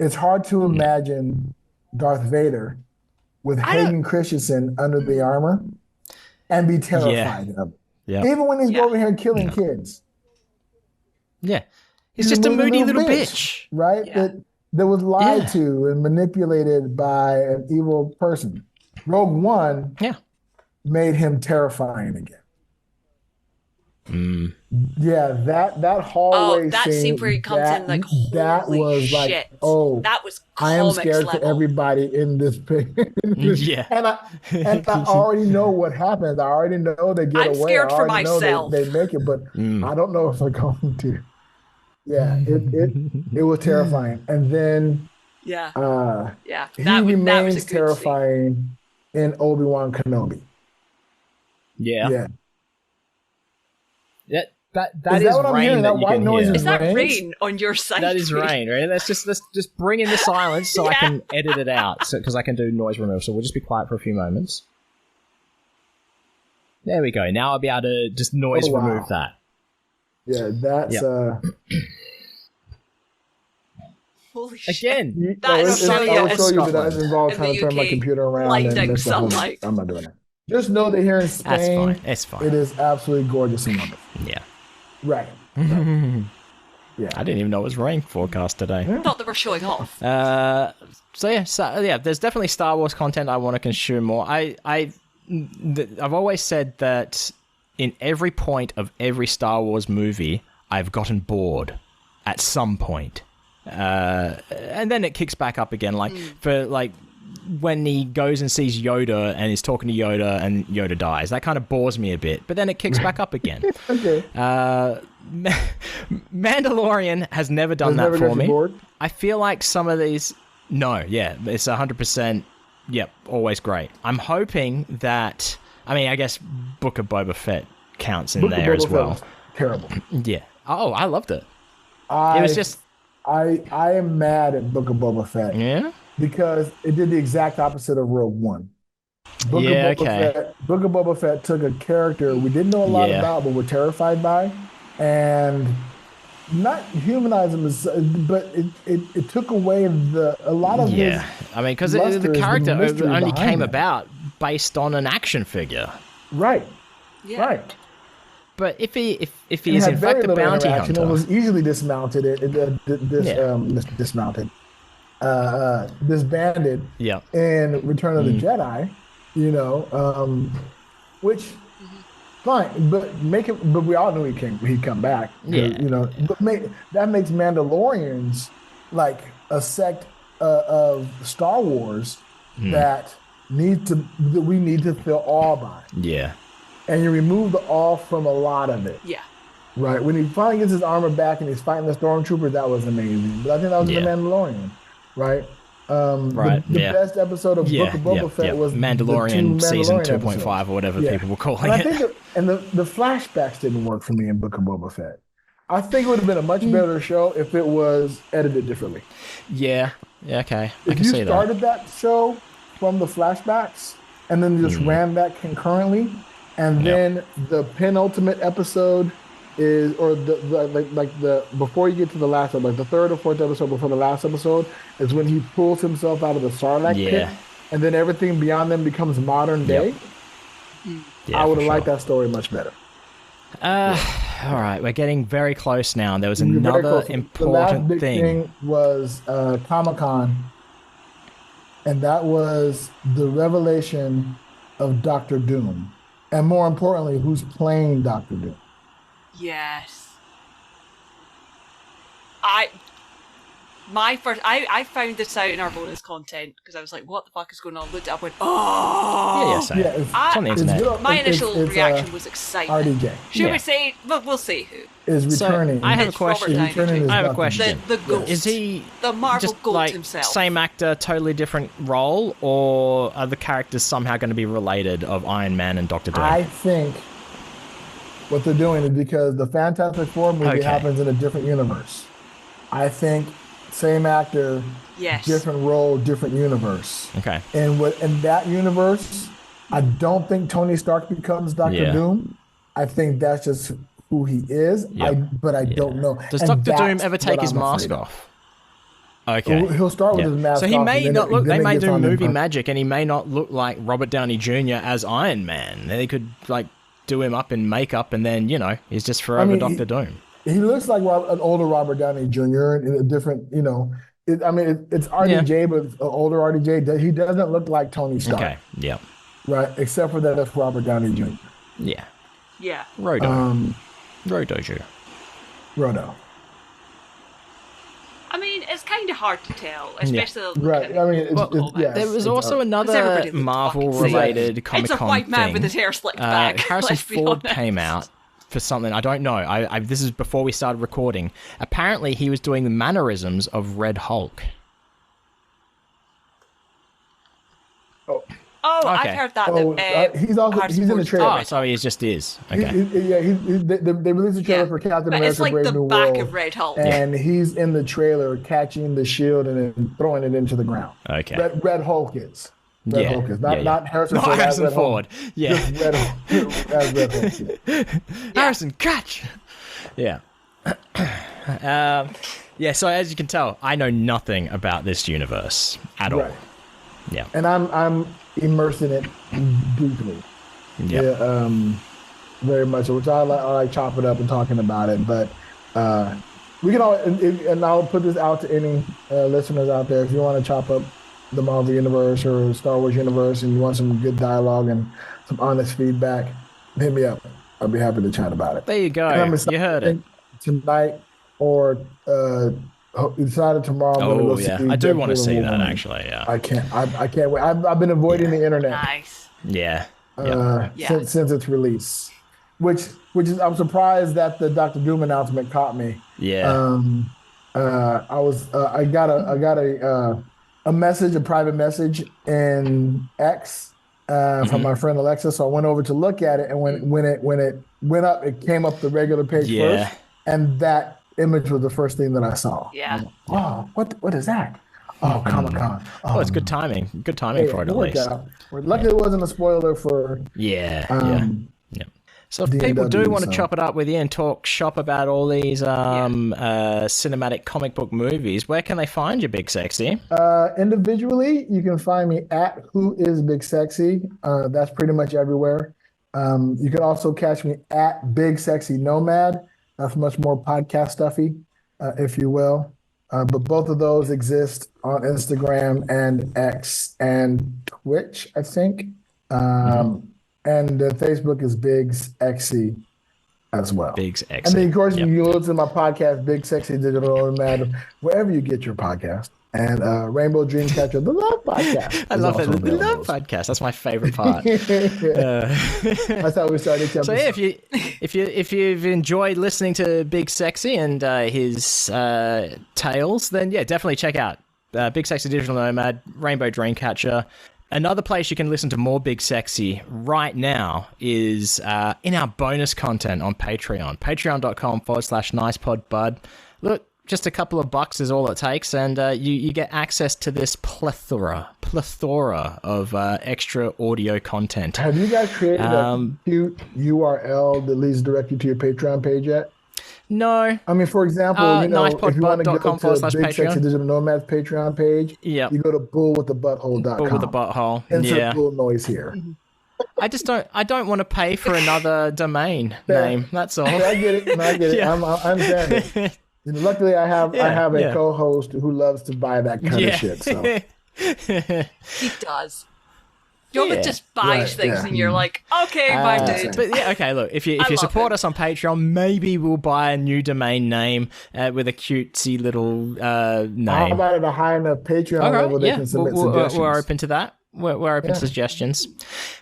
It's hard to imagine Darth Vader with Hayden Christensen under the armor and be terrified of it. Yeah. Even when he's going over here and killing kids. Yeah. He's just a moody little bitch. Right? Yeah. That was lied to and manipulated by an evil person. Rogue One made him terrifying again. Yeah, that hallway that scene where he comes in like, holy that was shit. Like, that was I am scared level. for everybody in this picture. and I already know what happens. I already know they get away. I'm scared for I already myself. Know they make it, but I don't know if they're going to. Yeah, it was terrifying. And then he remains terrifying in Obi-Wan Kenobi. Yeah. That is is what I'm rain hearing? that That you white can noise hear. is Is that rain? rain on your side? That is rain, right? Let's just bring in the silence so I can edit it out, because I can do noise removal. So we'll just be quiet for a few moments. There we go. Now I'll be able to just noise remove that. Yeah, that's holy shit. Again. That is I'll show you that doesn't involve trying to turn my computer around. Blinding sunlight. I'm not doing that. Just know that here in Spain, it's fine. It is absolutely gorgeous and wonderful. Yeah. Right. Yeah. I didn't even know it was rain forecast today. I thought they were showing off. There's definitely Star Wars content I want to consume more. I've always said that in every point of every Star Wars movie, I've gotten bored at some point. And then it kicks back up again, when he goes and sees Yoda and is talking to Yoda and Yoda dies. That kind of bores me a bit, but then it kicks back up again. Okay. Mandalorian has never done that for me. Bored? I feel like some of these... No, yeah, it's 100%, always great. I'm hoping that... I mean, I guess Book of Boba Fett counts in there as well. Terrible. Yeah. Oh, I loved it. It was just... I am mad at Book of Boba Fett. Yeah? Because it did the exact opposite of Rogue One. Book of Boba Fett took a character we didn't know a lot about, but were terrified by, and not humanize him, but it took away a lot of his. I mean, because the character only came about based on an action figure. Right. Yeah. Right. But if he is in fact a bounty hunter, it was easily dismounted. Dismounted. Disbanded in Return of the Jedi, which fine, but we all knew he'd come back. But that makes Mandalorians like a sect of Star Wars that we need to feel awe by. Yeah. and you remove the awe from a lot of it. Yeah. Right. When he finally gets his armor back and he's fighting the stormtroopers, that was amazing. But I think that was The Mandalorian, right? The best episode of Book of Boba Fett was Mandalorian the two season Mandalorian 2.5 episodes. or whatever people were calling And I it. think the flashbacks didn't work for me in Book of Boba Fett. I think it would have been a much better show if it was edited differently. Yeah, okay. I If can you see that. started that show from the flashbacks and then just ran that concurrently, and then the penultimate episode is, or the before you get to the last episode, like the third or fourth episode before the last episode, is when he pulls himself out of the Sarlacc pit, and then everything beyond them becomes modern day. Yeah, I would have for liked sure. that story much better. All right, we're getting very close now. There was Very another close. The last important big thing. thing was Comic-Con, and that was the revelation of Doctor Doom, and more importantly, who's playing Doctor Doom. Yes. I found this out in our bonus content because I was like, what the fuck is going on? Looked it up, went, oh! Same. It's on the It's internet. good. My initial It's, reaction was excitement. RDJ Should we say, but we'll see who. is So, returning. I have a It's question. Robert He's returning as I have a Dr. question. Doom. The ghost. Is he the Marvel just goat like himself? same actor, totally different role, or are the characters somehow going to be related of Iron Man and Doctor Doom? I think what they're doing is because the Fantastic Four movie Okay. happens in a different universe. I think same actor, Yes. different role, different universe. Okay. And in that universe, I don't think Tony Stark becomes Doctor Yeah. Doom. I think that's just who he is. But I don't know. Does And Doctor Doom that's ever take what his I'm mask afraid of. off? Okay. He'll start with his mask So he off, may and then not look. then They it may gets do on him movie per- magic, and he may not look like Robert Downey Jr. as Iron Man. They could like do him up in makeup, and then he's just forever Doctor Doom. He looks like an older Robert Downey Jr. in a different, it's RDJ, but an older RDJ. He doesn't look like Tony Stark, Okay. Yeah. right? Except for that it's Robert Downey Jr. Yeah. Yeah. Rodo. Rodoju. Rodo. I mean, it's kind of hard to tell, especially Right. I mean, yes. There was it's also everybody another looks Marvel-related It's Comic-Con a white man thing. with his hair slicked back. Harrison let's be Ford honest. came out for something. I don't know. This is before we started recording. Apparently, he was doing the mannerisms of Red Hulk. Oh, Okay. I've heard that. He's also Harrison he's in the Ford's trailer. Oh, so he just is. Okay. They released a trailer for Captain But America: it's like Brave the New back World, of Red Hulk. and he's in the trailer catching the shield and then throwing it into the ground. Okay. Red Hulk is. Red Hulk is not Harrison Not Ford. Harrison Red Hulk. Ford. Yeah. Just Red Hulk. As Red Hulk is. Harrison, catch! Yeah. Yeah, so as you can tell, I know nothing about this universe at all. Right. Yeah. And I'm immersed in it deeply. Yeah. Very much. Which I like chopping up and talking about it. But we can all, and I'll put this out to any listeners out there. If you want to chop up the Marvel Universe or Star Wars Universe and you want some good dialogue and some honest feedback, hit me up. I'll be happy to chat about it. There you go. And I'm You heard it. Tonight or decided tomorrow. I'm gonna Oh, go yeah. see I do Deadpool want to see and that, Wolverine. actually. Yeah. I can't wait. I've been avoiding the internet Nice. Yeah. since its release, which is I'm surprised that the Doctor Doom announcement caught me. Yeah. I got a message, a private message in X from my friend Alexa. So I went over to look at it, and when it went up, it came up the regular page Yeah. first, and that image was the first thing that I saw. Yeah. Oh, what is that? Oh, Comic-Con. Oh, it's good timing. Good timing for it, at least. Luckily, it wasn't a spoiler for. Yeah. Yeah. So if D&W, people do want to so. chop it up with you and talk shop about all these cinematic comic book movies, where can they find you, Big Sexy? Individually, you can find me at Who Is Big Sexy. That's pretty much everywhere. You can also catch me at Big Sexy Nomad. That's much more podcast stuffy, if you will. But both of those exist on Instagram and X and Twitch, I think. And Facebook is Big's XC as well. Big's X. And then, of course, you can listen to my podcast, Big Sexy Digital Nomad, wherever you get your podcast. And Rainbow Dreamcatcher, the Love Podcast. I love it. The Love Podcast. That's my favorite part. That's how we started. So yeah, if you've enjoyed listening to Big Sexy and his tales, then yeah, definitely check out Big Sexy Digital Nomad, Rainbow Dreamcatcher. Another place you can listen to more Big Sexy right now is in our bonus content on Patreon. Patreon.com/nicepodbud. Look, just a couple of bucks is all it takes, and you get access to this plethora of extra audio content. Have you guys created a cute URL that leads directly to your Patreon page yet? No. I mean, for example, if you want to go to Big Sexy Digital Nomad's Patreon page, you go to bullwiththebutthole.com. Bull with the butthole. Insert bull noise here. I don't want to pay for another domain name. That's all. Yeah, I get it. I get it. I understand it. Luckily, I have a co-host who loves to buy that kind of shit. So. He does. Jovan just buys things and you're like, okay, my dude. But yeah, okay, look, if you support us on Patreon, maybe we'll buy a new domain name with a cutesy little name. How about at a high enough Patreon level they can submit suggestions? We're open to that. We're open to suggestions.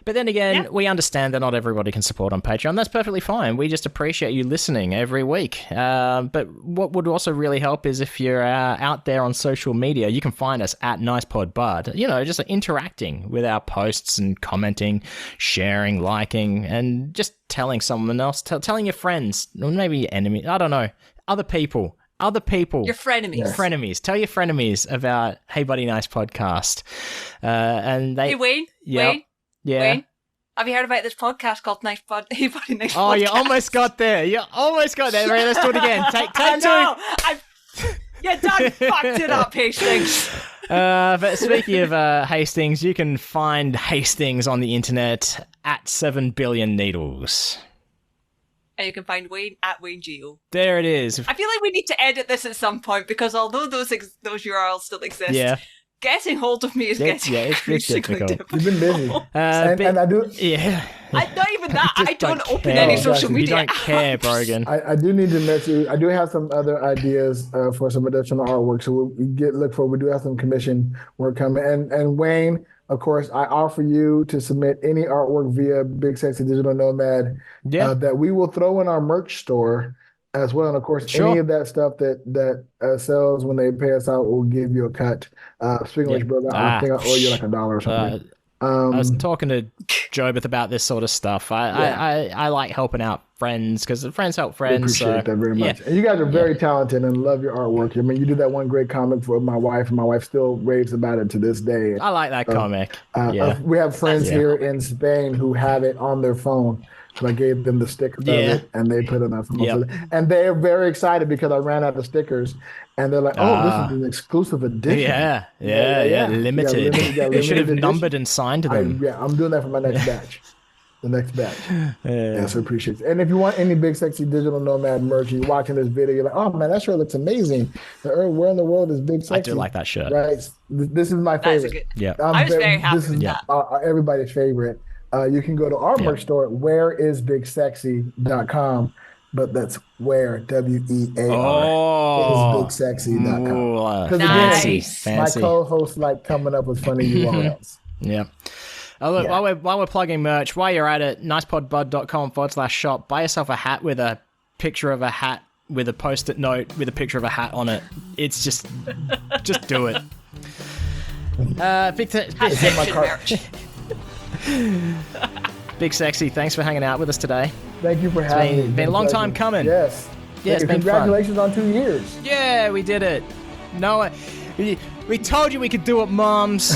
But then again, we understand that not everybody can support on Patreon. That's perfectly fine. We just appreciate you listening every week. But what would also really help is if you're out there on social media, you can find us at NicePodBud. You know, just interacting with our posts and commenting, sharing, liking, and just telling someone else, telling your friends, or maybe your enemy, I don't know, other people. Your frenemies. Yes. Frenemies. Tell your frenemies about Hey Buddy Nice Podcast. And they. Hey Wayne. Wayne. Yeah. Wayne. Have you heard about this podcast called Hey Buddy Nice Podcast? Oh, you almost got there. Right, let's do it again. Take two. Yeah, Doug fucked it up, Hastings. But speaking of Hastings, you can find Hastings on the internet at 7 Billion Needles. And you can find Wayne at Wayne Geo. There it is. I feel like we need to edit this at some point because although those URLs still exist, getting hold of me is getting increasingly difficult. You've been busy. And I do... Yeah. Not even that. I don't open any social media. You don't care, Brogan. I do need to mention, you. I do have some other ideas for some additional artwork. So we do have some commission work coming. And Wayne... Of course, I offer you to submit any artwork via Big Sexy Digital Nomad that we will throw in our merch store as well. And of course, any of that stuff that sells when they pay us out, we'll give you a cut. Speaking of which, brother, I think I owe you like $1 or something. I was talking to Jobeth about this sort of stuff. I like helping out friends because friends help friends. I appreciate that very much. And you guys are very talented and love your artwork. I mean, you did that one great comic for my wife, and my wife still raves about it to this day. I like that comic. We have friends here in Spain who have it on their phone. So I gave them the sticker of it, and they put it on phone. And they're very excited because I ran out of stickers. And they're like, oh, this is an exclusive edition. Yeah. Limited. They should have numbered and signed them. I'm doing that for my next batch. The next batch. So appreciate it. And if you want any Big Sexy Digital Nomad merch, you're watching this video, you're like, oh man, that shirt looks amazing. Where in the world is Big Sexy? I do like that shirt. Right. This is my favorite. I was very happy with that. Everybody's favorite. You can go to our merch store, whereisbigsexy.com. But that's where, WEAR, is bigsexy.com. Because Nice. my co-hosts like coming up with funny URLs. Yeah. Look, while we're plugging merch, while you're at it, nicepodbud.com/shop, buy yourself a hat with a picture of a hat with a post-it note with a picture of a hat on it. It's just do it. Big Sexy, thanks for hanging out with us today. Thank you for having me. It's been a long time coming. Yes. Yeah, it's been congratulations fun. on 2 years. Yeah, we did it. No, we told you we could do it, moms.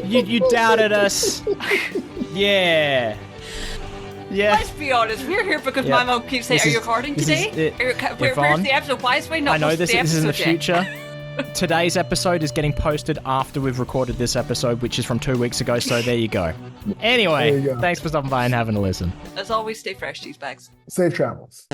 you doubted us. Yeah. Let's be honest. We're here because my mom keeps saying, "Are you recording today? Where's the episode? Why is Wayne not posting the episode this is in the yet?" future. Today's episode is getting posted after we've recorded this episode, which is from 2 weeks ago, so there you go. Anyway, thanks for stopping by and having a listen. As always, stay fresh, cheese bags. Safe travels.